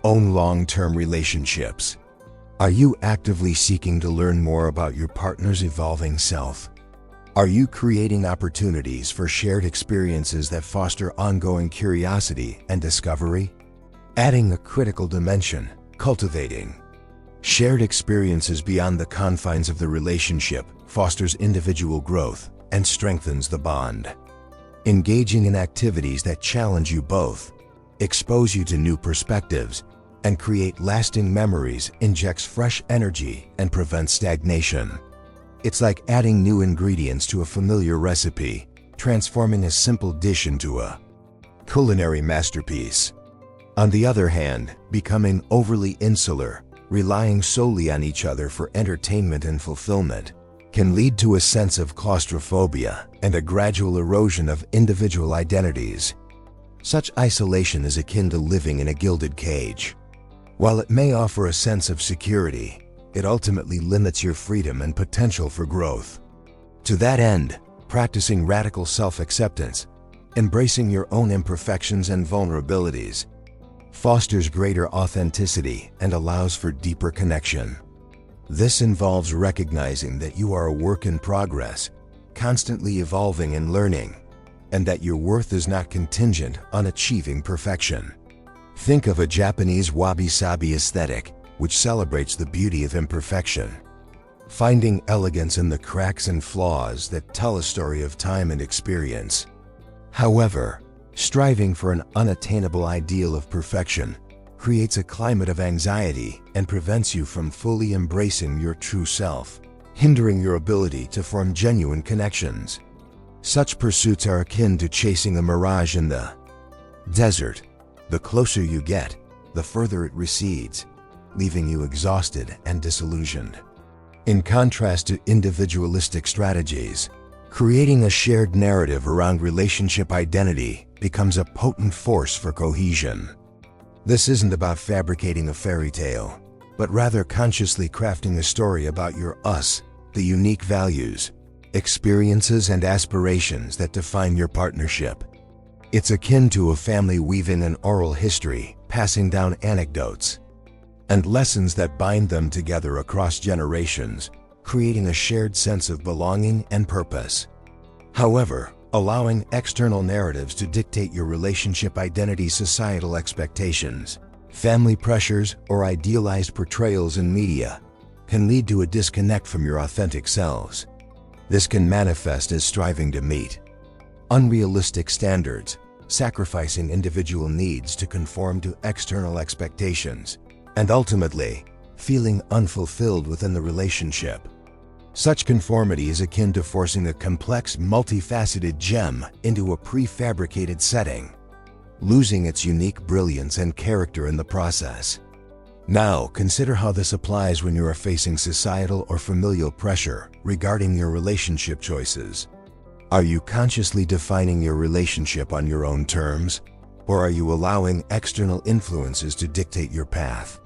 Speaker 1: own long-term relationships. Are you actively seeking to learn more about your partner's evolving self? Are you creating opportunities for shared experiences that foster ongoing curiosity and discovery? Adding a critical dimension, cultivating shared experiences beyond the confines of the relationship fosters individual growth and strengthens the bond. Engaging in activities that challenge you both, expose you to new perspectives, and create lasting memories injects fresh energy and prevents stagnation. It's like adding new ingredients to a familiar recipe, transforming a simple dish into a culinary masterpiece. On the other hand, becoming overly insular, relying solely on each other for entertainment and fulfillment, can lead to a sense of claustrophobia and a gradual erosion of individual identities. Such isolation is akin to living in a gilded cage. While it may offer a sense of security, it ultimately limits your freedom and potential for growth. To that end, practicing radical self-acceptance, embracing your own imperfections and vulnerabilities, fosters greater authenticity and allows for deeper connection. This involves recognizing that you are a work in progress, constantly evolving and learning, and that your worth is not contingent on achieving perfection. Think of a Japanese wabi-sabi aesthetic, which celebrates the beauty of imperfection, finding elegance in the cracks and flaws that tell a story of time and experience. However, striving for an unattainable ideal of perfection creates a climate of anxiety and prevents you from fully embracing your true self, hindering your ability to form genuine connections. Such pursuits are akin to chasing a mirage in the desert. The closer you get, the further it recedes, leaving you exhausted and disillusioned. In contrast to individualistic strategies, creating a shared narrative around relationship identity becomes a potent force for cohesion. This isn't about fabricating a fairy tale, but rather consciously crafting a story about your us, the unique values, experiences, and aspirations that define your partnership. It's akin to a family weaving an oral history, passing down anecdotes and lessons that bind them together across generations, creating a shared sense of belonging and purpose. However, allowing external narratives to dictate your relationship identity, societal expectations, family pressures, or idealized portrayals in media can lead to a disconnect from your authentic selves. This can manifest as striving to meet unrealistic standards, sacrificing individual needs to conform to external expectations, and ultimately, feeling unfulfilled within the relationship. Such conformity is akin to forcing a complex, multifaceted gem into a prefabricated setting, losing its unique brilliance and character in the process. Now, consider how this applies when you are facing societal or familial pressure regarding your relationship choices. Are you consciously defining your relationship on your own terms, or are you allowing external influences to dictate your path?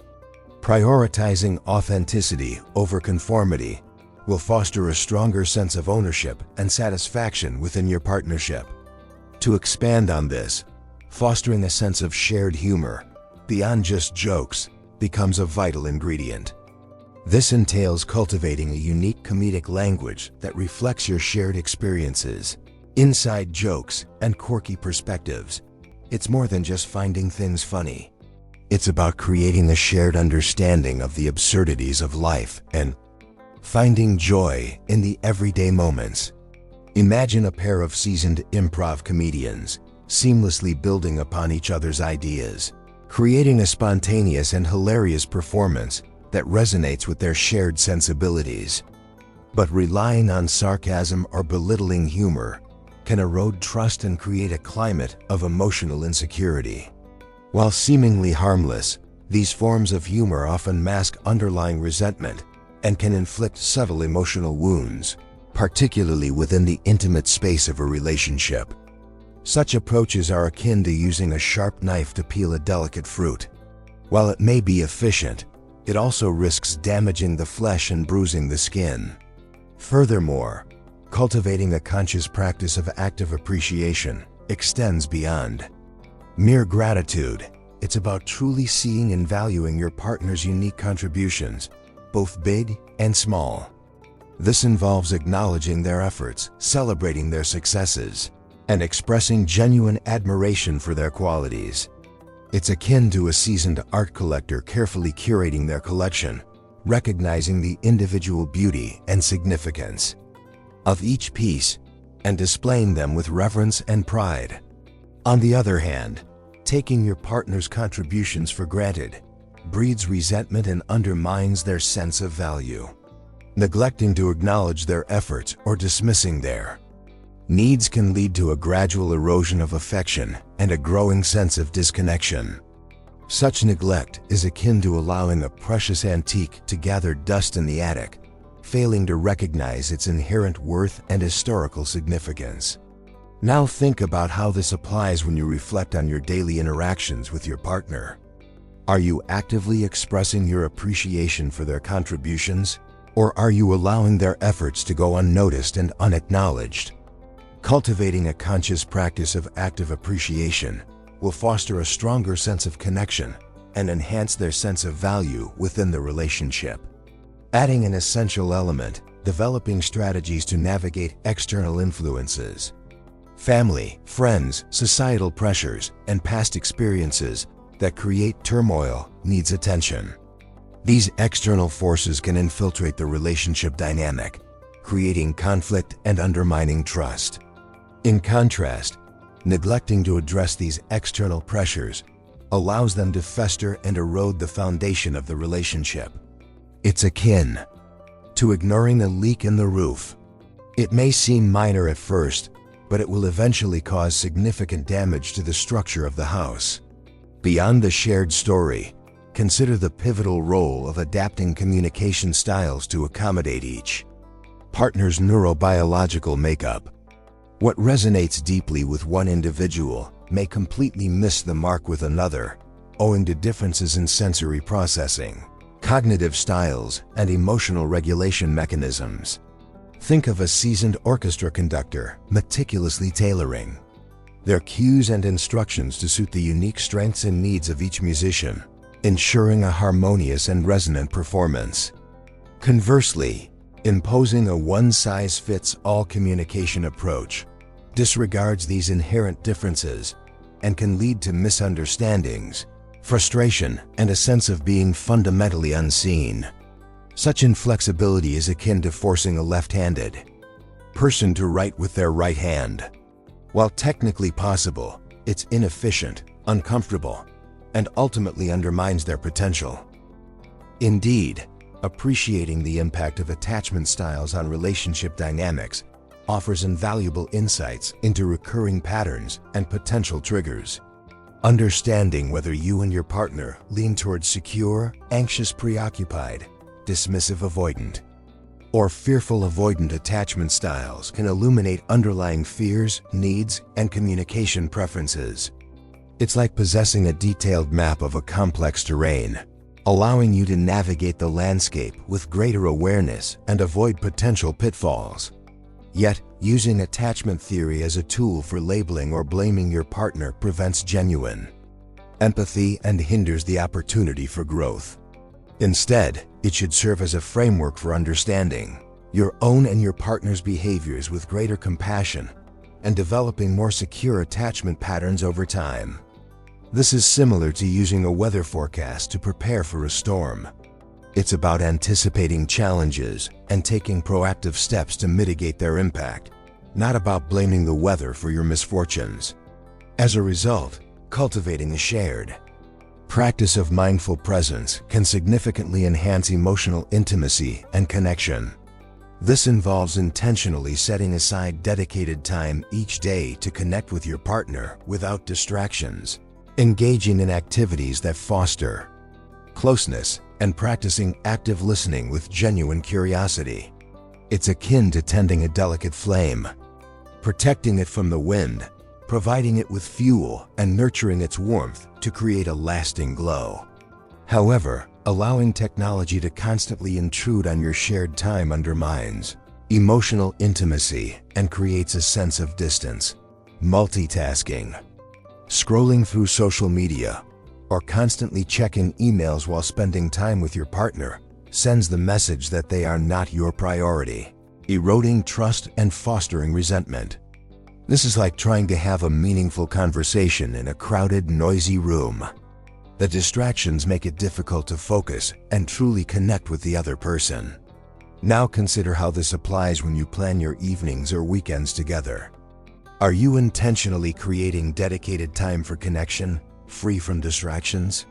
Speaker 1: Prioritizing authenticity over conformity will foster a stronger sense of ownership and satisfaction within your partnership. To expand on this, fostering a sense of shared humor, beyond just jokes, becomes a vital ingredient. This entails cultivating a unique comedic language that reflects your shared experiences, inside jokes, and quirky perspectives. It's more than just finding things funny. It's about creating a shared understanding of the absurdities of life and finding joy in the everyday moments. Imagine a pair of seasoned improv comedians seamlessly building upon each other's ideas, creating a spontaneous and hilarious performance that resonates with their shared sensibilities. But relying on sarcasm or belittling humor can erode trust and create a climate of emotional insecurity. While seemingly harmless, these forms of humor often mask underlying resentment and can inflict subtle emotional wounds, particularly within the intimate space of a relationship. Such approaches are akin to using a sharp knife to peel a delicate fruit. While it may be efficient, it also risks damaging the flesh and bruising the skin. Furthermore, cultivating a conscious practice of active appreciation extends beyond mere gratitude. It's about truly seeing and valuing your partner's unique contributions, both big and small. This involves acknowledging their efforts, celebrating their successes, and expressing genuine admiration for their qualities. It's akin to a seasoned art collector carefully curating their collection, recognizing the individual beauty and significance of each piece and displaying them with reverence and pride. On the other hand, taking your partner's contributions for granted breeds resentment and undermines their sense of value. Neglecting to acknowledge their efforts or dismissing their Needs can lead to a gradual erosion of affection and a growing sense of disconnection. Such neglect is akin to allowing a precious antique to gather dust in the attic, failing to recognize its inherent worth and historical significance. Now think about how this applies when you reflect on your daily interactions with your partner. Are you actively expressing your appreciation for their contributions, or are you allowing their efforts to go unnoticed and unacknowledged? Cultivating a conscious practice of active appreciation will foster a stronger sense of connection and enhance their sense of value within the relationship. Adding an essential element, developing strategies to navigate external influences. Family, friends, societal pressures, and past experiences that create turmoil needs attention. These external forces can infiltrate the relationship dynamic, creating conflict and undermining trust. In contrast, neglecting to address these external pressures allows them to fester and erode the foundation of the relationship. It's akin to ignoring a leak in the roof. It may seem minor at first, but it will eventually cause significant damage to the structure of the house. Beyond the shared story, consider the pivotal role of adapting communication styles to accommodate each partner's neurobiological makeup. What resonates deeply with one individual may completely miss the mark with another, owing to differences in sensory processing, cognitive styles, and emotional regulation mechanisms. Think of a seasoned orchestra conductor meticulously tailoring their cues and instructions to suit the unique strengths and needs of each musician, ensuring a harmonious and resonant performance. Conversely, imposing a one-size-fits-all communication approach disregards these inherent differences and can lead to misunderstandings, frustration, and a sense of being fundamentally unseen. Such inflexibility is akin to forcing a left-handed person to write with their right hand. While technically possible, it's inefficient, uncomfortable, and ultimately undermines their potential. Indeed, appreciating the impact of attachment styles on relationship dynamics offers invaluable insights into recurring patterns and potential triggers. Understanding whether you and your partner lean towards secure, anxious, preoccupied, dismissive avoidant, or fearful avoidant attachment styles can illuminate underlying fears, needs, and communication preferences. It's like possessing a detailed map of a complex terrain, allowing you to navigate the landscape with greater awareness and avoid potential pitfalls. Yet, using attachment theory as a tool for labeling or blaming your partner prevents genuine empathy and hinders the opportunity for growth. Instead, it should serve as a framework for understanding your own and your partner's behaviors with greater compassion and developing more secure attachment patterns over time. This is similar to using a weather forecast to prepare for a storm. It's about anticipating challenges and taking proactive steps to mitigate their impact, not about blaming the weather for your misfortunes. As a result, cultivating a shared practice of mindful presence can significantly enhance emotional intimacy and connection. This involves intentionally setting aside dedicated time each day to connect with your partner without distractions, engaging in activities that foster closeness, and practicing active listening with genuine curiosity. It's akin to tending a delicate flame, protecting it from the wind, providing it with fuel, and nurturing its warmth to create a lasting glow. However, allowing technology to constantly intrude on your shared time undermines emotional intimacy and creates a sense of distance. Multitasking, scrolling through social media, or constantly checking emails while spending time with your partner sends the message that they are not your priority, eroding trust and fostering resentment. This is like trying to have a meaningful conversation in a crowded, noisy room. The distractions make it difficult to focus and truly connect with the other person. Now consider how this applies when you plan your evenings or weekends together. Are you intentionally creating dedicated time for connection, free from distractions?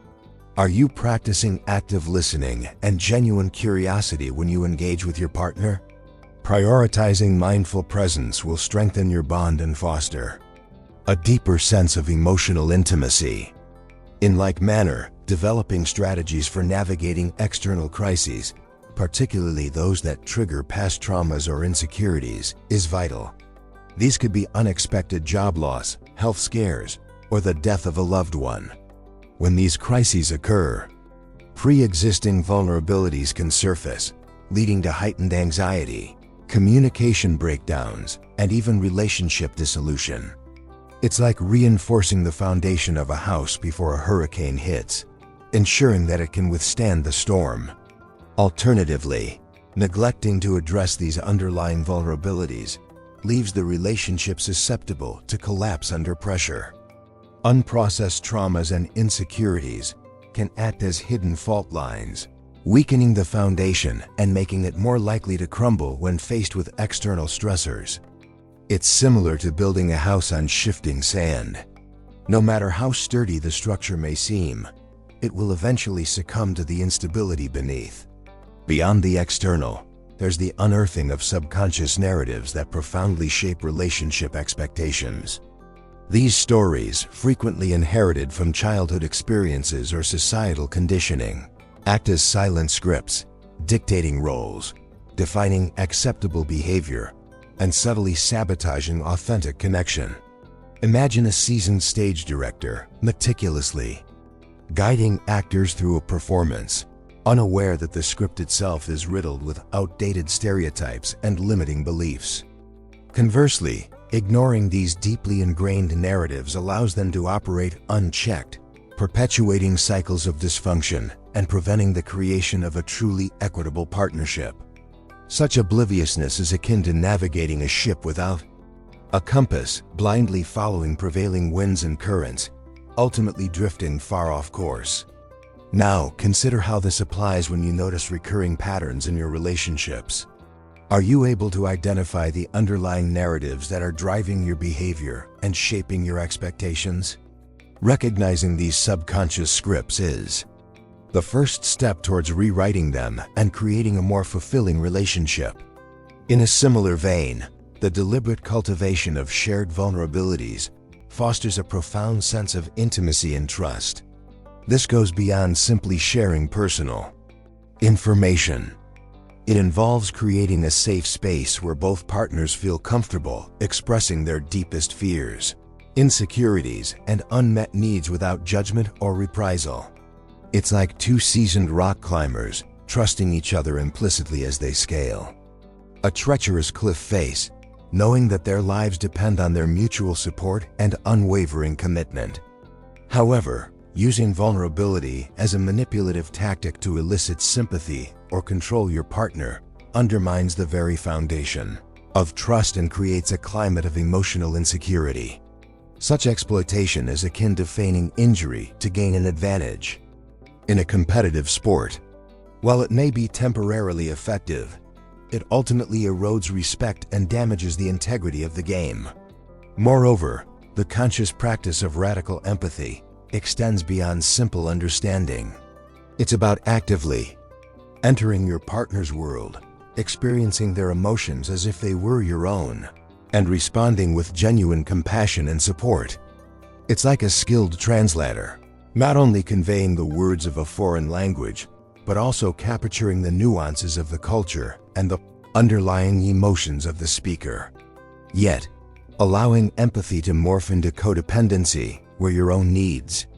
Speaker 1: Are you practicing active listening and genuine curiosity when you engage with your partner? Prioritizing mindful presence will strengthen your bond and foster a deeper sense of emotional intimacy. In like manner, developing strategies for navigating external crises, particularly those that trigger past traumas or insecurities, is vital. These could be unexpected job loss, health scares, or the death of a loved one. When these crises occur, pre-existing vulnerabilities can surface, leading to heightened anxiety, communication breakdowns, and even relationship dissolution. It's like reinforcing the foundation of a house before a hurricane hits, ensuring that it can withstand the storm. Alternatively, neglecting to address these underlying vulnerabilities leaves the relationship susceptible to collapse under pressure. Unprocessed traumas and insecurities can act as hidden fault lines, weakening the foundation and making it more likely to crumble when faced with external stressors. It's similar to building a house on shifting sand. No matter how sturdy the structure may seem, it will eventually succumb to the instability beneath. Beyond the external, there's the unearthing of subconscious narratives that profoundly shape relationship expectations. These stories, frequently inherited from childhood experiences or societal conditioning, act as silent scripts, dictating roles, defining acceptable behavior, and subtly sabotaging authentic connection. Imagine a seasoned stage director meticulously guiding actors through a performance, unaware that the script itself is riddled with outdated stereotypes and limiting beliefs. Conversely, ignoring these deeply ingrained narratives allows them to operate unchecked, perpetuating cycles of dysfunction and preventing the creation of a truly equitable partnership. Such obliviousness is akin to navigating a ship without a compass, blindly following prevailing winds and currents, ultimately drifting far off course. Now, consider how this applies when you notice recurring patterns in your relationships. Are you able to identify the underlying narratives that are driving your behavior and shaping your expectations? Recognizing these subconscious scripts is the first step towards rewriting them and creating a more fulfilling relationship. In a similar vein, the deliberate cultivation of shared vulnerabilities fosters a profound sense of intimacy and trust. This goes beyond simply sharing personal information. It involves creating a safe space where both partners feel comfortable expressing their deepest fears, insecurities, and unmet needs without judgment or reprisal. It's like two seasoned rock climbers trusting each other implicitly as they scale a treacherous cliff face, knowing that their lives depend on their mutual support and unwavering commitment. However, using vulnerability as a manipulative tactic to elicit sympathy or control your partner undermines the very foundation of trust and creates a climate of emotional insecurity. Such exploitation is akin to feigning injury to gain an advantage. In a competitive sport, while it may be temporarily effective, it ultimately erodes respect and damages the integrity of the game. Moreover, the conscious practice of radical empathy extends beyond simple understanding. It's about actively entering your partner's world, experiencing their emotions as if they were your own, and responding with genuine compassion and support. It's like a skilled translator, not only conveying the words of a foreign language, but also capturing the nuances of the culture and the underlying emotions of the speaker. Yet, allowing empathy to morph into codependency, where your own needs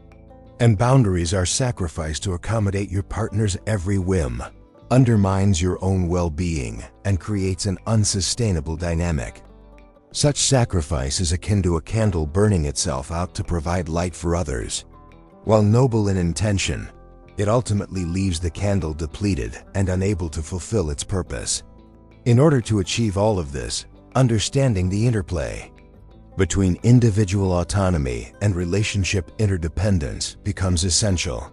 Speaker 1: and boundaries are sacrificed to accommodate your partner's every whim, undermines your own well-being and creates an unsustainable dynamic. Such sacrifice is akin to a candle burning itself out to provide light for others. While noble in intention, it ultimately leaves the candle depleted and unable to fulfill its purpose. In order to achieve all of this, understanding the interplay between individual autonomy and relationship interdependence becomes essential.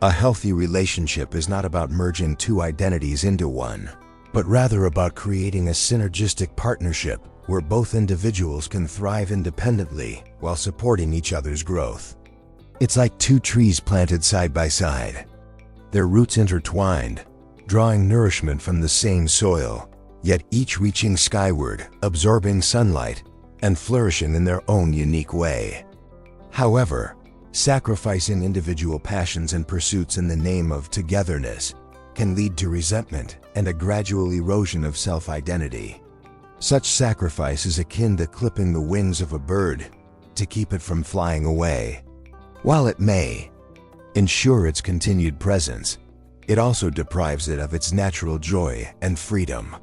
Speaker 1: A healthy relationship is not about merging two identities into one, but rather about creating a synergistic partnership where both individuals can thrive independently while supporting each other's growth. It's like two trees planted side by side, their roots intertwined, drawing nourishment from the same soil, yet each reaching skyward, absorbing sunlight, and flourishing in their own unique way. However, sacrificing individual passions and pursuits in the name of togetherness can lead to resentment and a gradual erosion of self-identity. Such sacrifice is akin to clipping the wings of a bird to keep it from flying away. While it may ensure its continued presence, it also deprives it of its natural joy and freedom.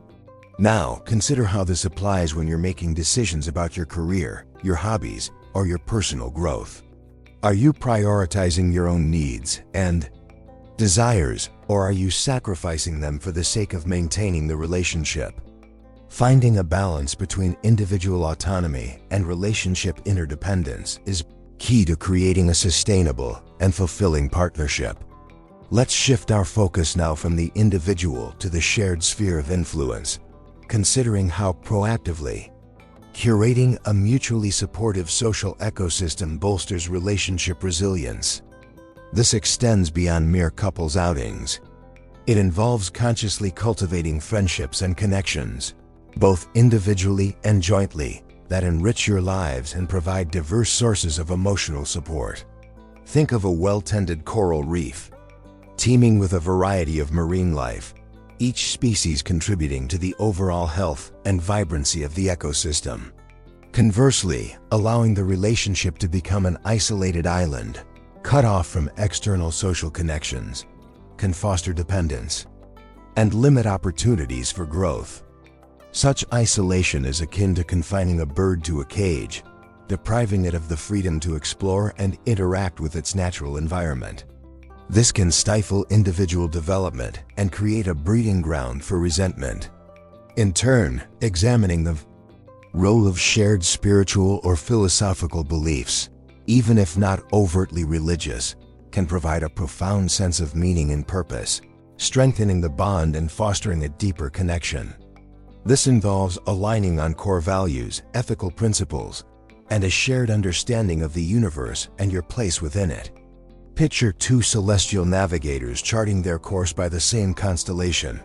Speaker 1: Now, consider how this applies when you're making decisions about your career, your hobbies, or your personal growth. Are you prioritizing your own needs and desires, or are you sacrificing them for the sake of maintaining the relationship? Finding a balance between individual autonomy and relationship interdependence is key to creating a sustainable and fulfilling partnership. Let's shift our focus now from the individual to the shared sphere of influence, considering how proactively curating a mutually supportive social ecosystem bolsters relationship resilience. This extends beyond mere couples outings. It involves consciously cultivating friendships and connections, both individually and jointly, that enrich your lives and provide diverse sources of emotional support. Think of a well-tended coral reef, teeming with a variety of marine life, each species contributing to the overall health and vibrancy of the ecosystem. Conversely, allowing the relationship to become an isolated island, cut off from external social connections, can foster dependence and limit opportunities for growth. Such isolation is akin to confining a bird to a cage, depriving it of the freedom to explore and interact with its natural environment. This can stifle individual development and create a breeding ground for resentment. In turn, examining the role of shared spiritual or philosophical beliefs, even if not overtly religious, can provide a profound sense of meaning and purpose, strengthening the bond and fostering a deeper connection. This involves aligning on core values, ethical principles, and a shared understanding of the universe and your place within it. Picture two celestial navigators charting their course by the same constellation,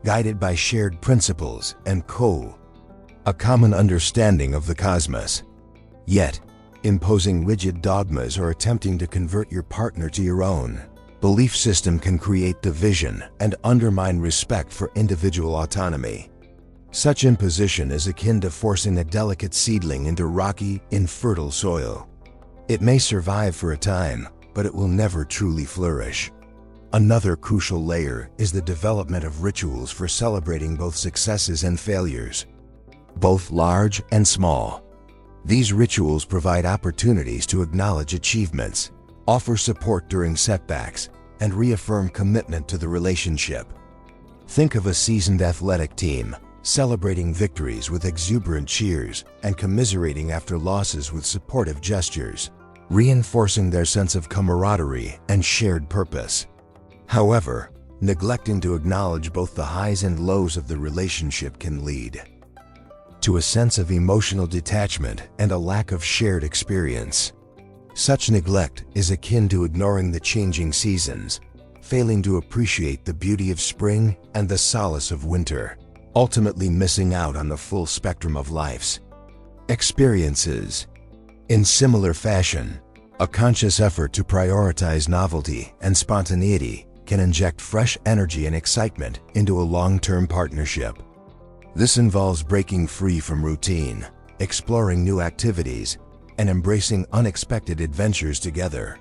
Speaker 1: guided by shared principles and a common understanding of the cosmos. Yet, imposing rigid dogmas or attempting to convert your partner to your own belief system can create division and undermine respect for individual autonomy. Such imposition is akin to forcing a delicate seedling into rocky, infertile soil. It may survive for a time, but it will never truly flourish. Another crucial layer is the development of rituals for celebrating both successes and failures, both large and small. These rituals provide opportunities to acknowledge achievements, offer support during setbacks, and reaffirm commitment to the relationship. Think of a seasoned athletic team, celebrating victories with exuberant cheers and commiserating after losses with supportive gestures, reinforcing their sense of camaraderie and shared purpose. However, neglecting to acknowledge both the highs and lows of the relationship can lead to a sense of emotional detachment and a lack of shared experience. Such neglect is akin to ignoring the changing seasons, failing to appreciate the beauty of spring and the solace of winter, ultimately missing out on the full spectrum of life's experiences. In similar fashion, a conscious effort to prioritize novelty and spontaneity can inject fresh energy and excitement into a long-term partnership. This involves breaking free from routine, exploring new activities, and embracing unexpected adventures together.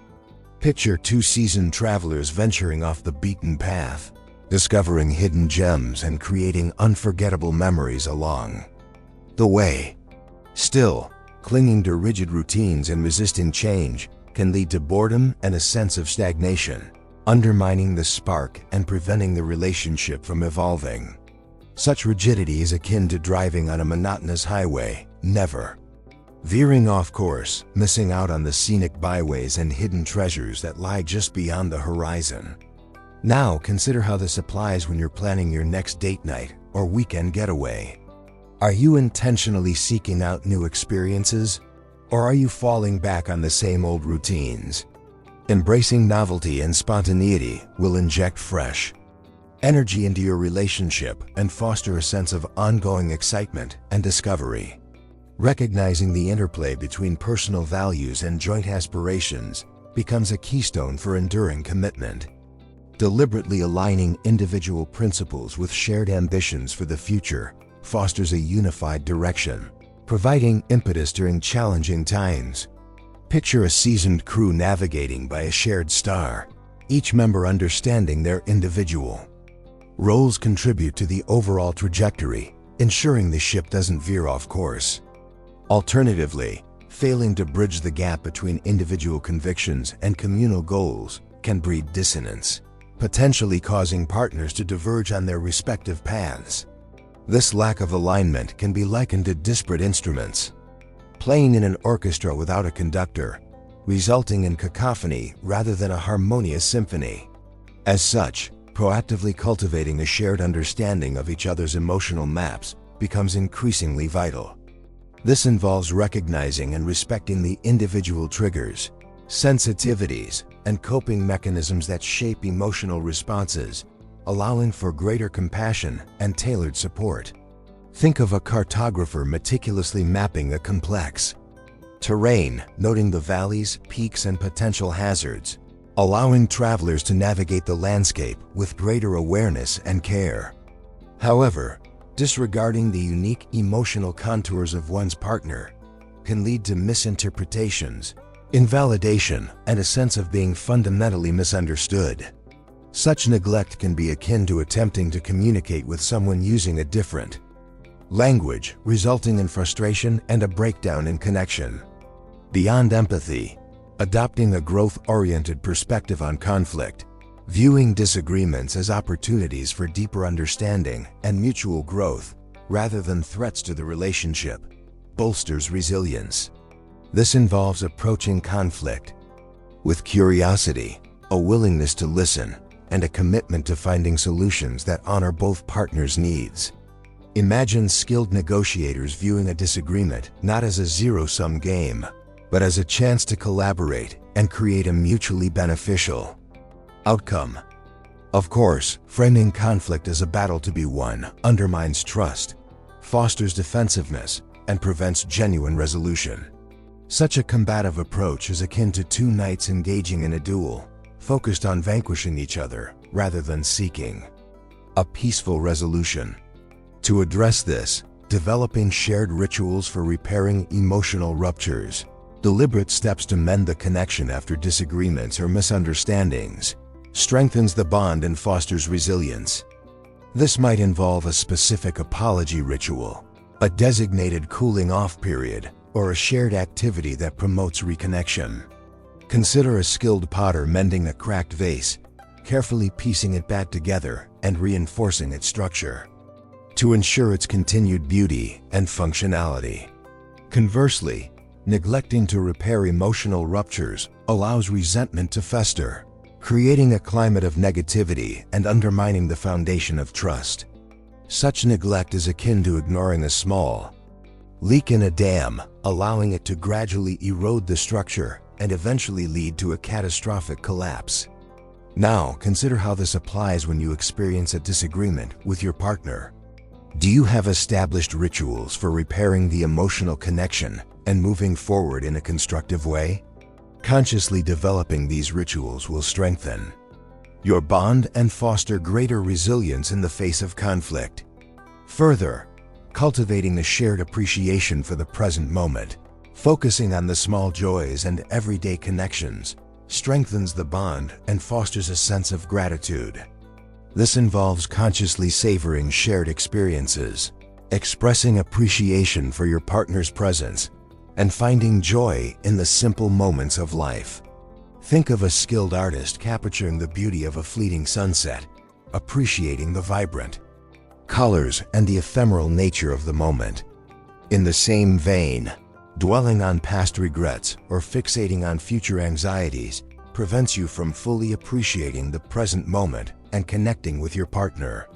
Speaker 1: Picture two seasoned travelers venturing off the beaten path, discovering hidden gems and creating unforgettable memories along the way. Still, clinging to rigid routines and resisting change can lead to boredom and a sense of stagnation, undermining the spark and preventing the relationship from evolving. Such rigidity is akin to driving on a monotonous highway, never veering off course, missing out on the scenic byways and hidden treasures that lie just beyond the horizon. Now, consider how this applies when you're planning your next date night or weekend getaway. Are you intentionally seeking out new experiences, or are you falling back on the same old routines? Embracing novelty and spontaneity will inject fresh energy into your relationship and foster a sense of ongoing excitement and discovery. Recognizing the interplay between personal values and joint aspirations becomes a keystone for enduring commitment. Deliberately aligning individual principles with shared ambitions for the future fosters a unified direction, providing impetus during challenging times. Picture a seasoned crew navigating by a shared star, each member understanding their individual roles contribute to the overall trajectory, ensuring the ship doesn't veer off course. Alternatively, failing to bridge the gap between individual convictions and communal goals can breed dissonance, potentially causing partners to diverge on their respective paths. This lack of alignment can be likened to disparate instruments playing in an orchestra without a conductor, resulting in cacophony rather than a harmonious symphony. As such, proactively cultivating a shared understanding of each other's emotional maps becomes increasingly vital. This involves recognizing and respecting the individual triggers, sensitivities, and coping mechanisms that shape emotional responses, allowing for greater compassion and tailored support. Think of a cartographer meticulously mapping a complex terrain, noting the valleys, peaks, and potential hazards, allowing travelers to navigate the landscape with greater awareness and care. However, disregarding the unique emotional contours of one's partner can lead to misinterpretations, invalidation, and a sense of being fundamentally misunderstood. Such neglect can be akin to attempting to communicate with someone using a different language, resulting in frustration and a breakdown in connection. Beyond empathy, adopting a growth-oriented perspective on conflict, viewing disagreements as opportunities for deeper understanding and mutual growth rather than threats to the relationship, bolsters resilience. This involves approaching conflict with curiosity, a willingness to listen, and a commitment to finding solutions that honor both partners' needs. Imagine skilled negotiators viewing a disagreement not as a zero-sum game, but as a chance to collaborate and create a mutually beneficial outcome. Of course, framing conflict as a battle to be won undermines trust, fosters defensiveness, and prevents genuine resolution. Such a combative approach is akin to two knights engaging in a duel, focused on vanquishing each other rather than seeking a peaceful resolution. To address this, developing shared rituals for repairing emotional ruptures, deliberate steps to mend the connection after disagreements or misunderstandings, strengthens the bond and fosters resilience. This might involve a specific apology ritual, a designated cooling-off period, or a shared activity that promotes reconnection. Consider a skilled potter mending a cracked vase, carefully piecing it back together and reinforcing its structure to ensure its continued beauty and functionality. Conversely, neglecting to repair emotional ruptures allows resentment to fester, creating a climate of negativity and undermining the foundation of trust. Such neglect is akin to ignoring a small leak in a dam, allowing it to gradually erode the structure and eventually lead to a catastrophic collapse. Now, consider how this applies when you experience a disagreement with your partner. Do you have established rituals for repairing the emotional connection and moving forward in a constructive way? Consciously developing these rituals will strengthen your bond and foster greater resilience in the face of conflict. Further, cultivating a shared appreciation for the present moment, focusing on the small joys and everyday connections, strengthens the bond and fosters a sense of gratitude. This involves consciously savoring shared experiences, expressing appreciation for your partner's presence, and finding joy in the simple moments of life. Think of a skilled artist capturing the beauty of a fleeting sunset, appreciating the vibrant colors and the ephemeral nature of the moment. In the same vein, dwelling on past regrets or fixating on future anxieties prevents you from fully appreciating the present moment and connecting with your partner.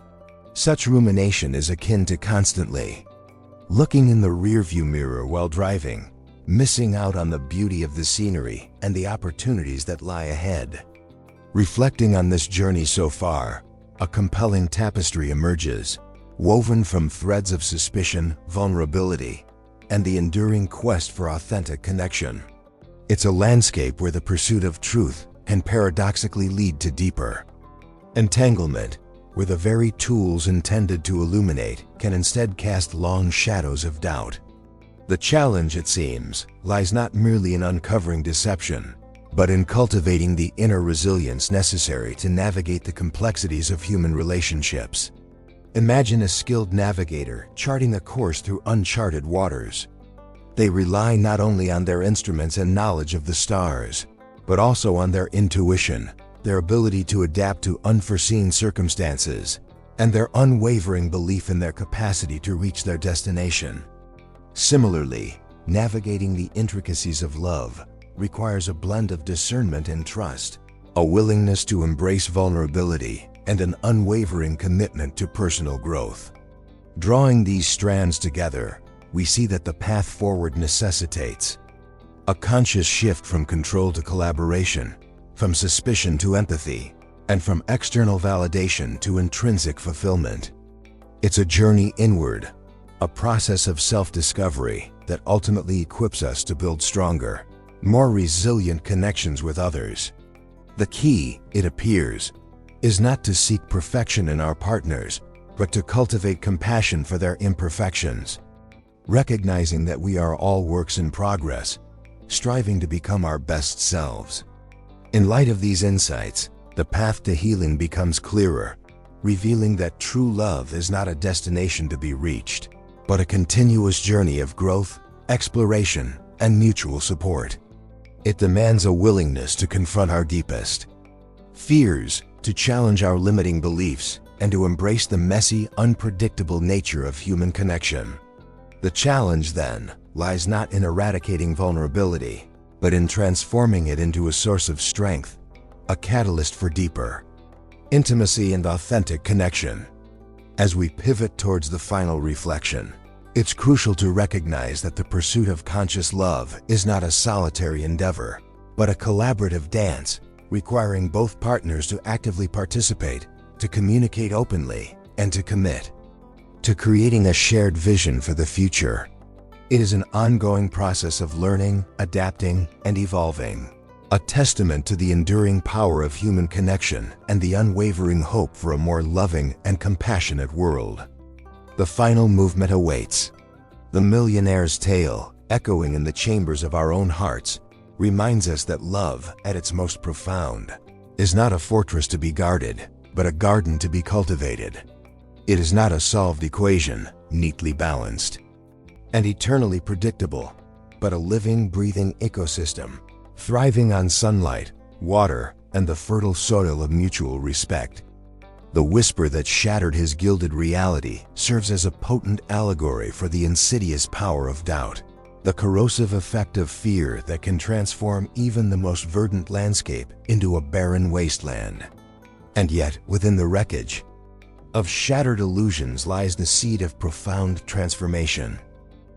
Speaker 1: Such rumination is akin to constantly looking in the rearview mirror while driving, missing out on the beauty of the scenery and the opportunities that lie ahead. Reflecting on this journey so far, a compelling tapestry emerges, woven from threads of suspicion, vulnerability, and the enduring quest for authentic connection. It's a landscape where the pursuit of truth can paradoxically lead to deeper entanglement, where the very tools intended to illuminate can instead cast long shadows of doubt. The challenge, it seems, lies not merely in uncovering deception, but in cultivating the inner resilience necessary to navigate the complexities of human relationships. Imagine a skilled navigator charting a course through uncharted waters. They rely not only on their instruments and knowledge of the stars, but also on their intuition, their ability to adapt to unforeseen circumstances, and their unwavering belief in their capacity to reach their destination. Similarly, navigating the intricacies of love requires a blend of discernment and trust, a willingness to embrace vulnerability, and an unwavering commitment to personal growth. Drawing these strands together, we see that the path forward necessitates a conscious shift from control to collaboration, from suspicion to empathy, and from external validation to intrinsic fulfillment. It's a journey inward, a process of self-discovery that ultimately equips us to build stronger, more resilient connections with others. The key, it appears, is not to seek perfection in our partners, but to cultivate compassion for their imperfections, recognizing that we are all works in progress, striving to become our best selves. In light of these insights, the path to healing becomes clearer, revealing that true love is not a destination to be reached, but a continuous journey of growth, exploration, and mutual support. It demands a willingness to confront our deepest fears, to challenge our limiting beliefs, and to embrace the messy, unpredictable nature of human connection. The challenge, then, lies not in eradicating vulnerability, but in transforming it into a source of strength, a catalyst for deeper intimacy and authentic connection. As we pivot towards the final reflection, it's crucial to recognize that the pursuit of conscious love is not a solitary endeavor, but a collaborative dance, requiring both partners to actively participate, to communicate openly, and to commit to creating a shared vision for the future. It is an ongoing process of learning, adapting, and evolving, a testament to the enduring power of human connection and the unwavering hope for a more loving and compassionate world. The final movement awaits. The Millionaire's tale, echoing in the chambers of our own hearts, reminds us that love, at its most profound, is not a fortress to be guarded, but a garden to be cultivated. It is not a solved equation, neatly balanced and eternally predictable, but a living, breathing ecosystem, thriving on sunlight, water, and the fertile soil of mutual respect. The whisper that shattered his gilded reality serves as a potent allegory for the insidious power of doubt, the corrosive effect of fear that can transform even the most verdant landscape into a barren wasteland. And yet, within the wreckage of shattered illusions lies the seed of profound transformation.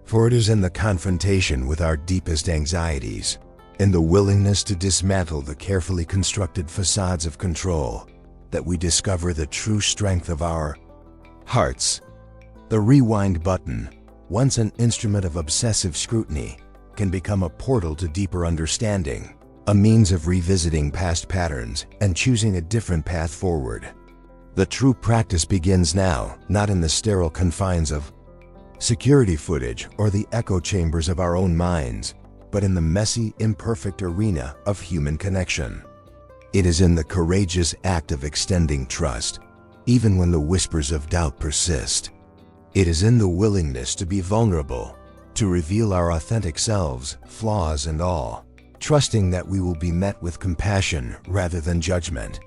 Speaker 1: For it is in the confrontation with our deepest anxieties, in the willingness to dismantle the carefully constructed facades of control, that we discover the true strength of our hearts. The rewind button, once an instrument of obsessive scrutiny, can become a portal to deeper understanding, a means of revisiting past patterns and choosing a different path forward. The true practice begins now, not in the sterile confines of security footage or the echo chambers of our own minds, but in the messy, imperfect arena of human connection. It is in the courageous act of extending trust, even when the whispers of doubt persist. It is in the willingness to be vulnerable, to reveal our authentic selves, flaws and all, trusting that we will be met with compassion rather than judgment.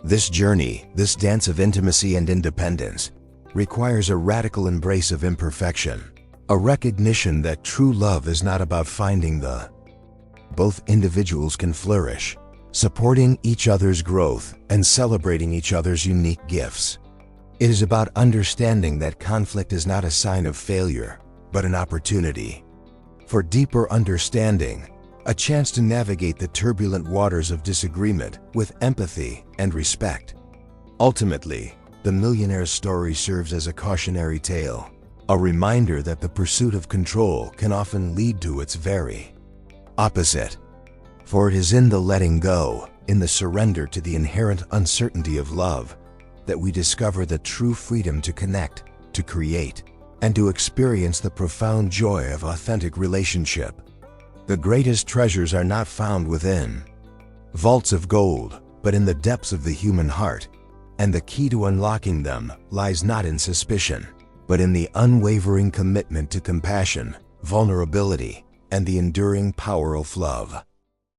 Speaker 1: This journey, this dance of intimacy and independence, requires a radical embrace of imperfection, a recognition that true love is not about finding the both individuals can flourish, supporting each other's growth and celebrating each other's unique gifts. It is about understanding that conflict is not a sign of failure, but an opportunity for deeper understanding, a chance to navigate the turbulent waters of disagreement with empathy and respect. Ultimately, the millionaire's story serves as a cautionary tale, a reminder that the pursuit of control can often lead to its very opposite. For it is in the letting go, in the surrender to the inherent uncertainty of love, that we discover the true freedom to connect, to create, and to experience the profound joy of authentic relationship. The greatest treasures are not found within vaults of gold, but in the depths of the human heart, and the key to unlocking them lies not in suspicion, but in the unwavering commitment to compassion, vulnerability, and the enduring power of love.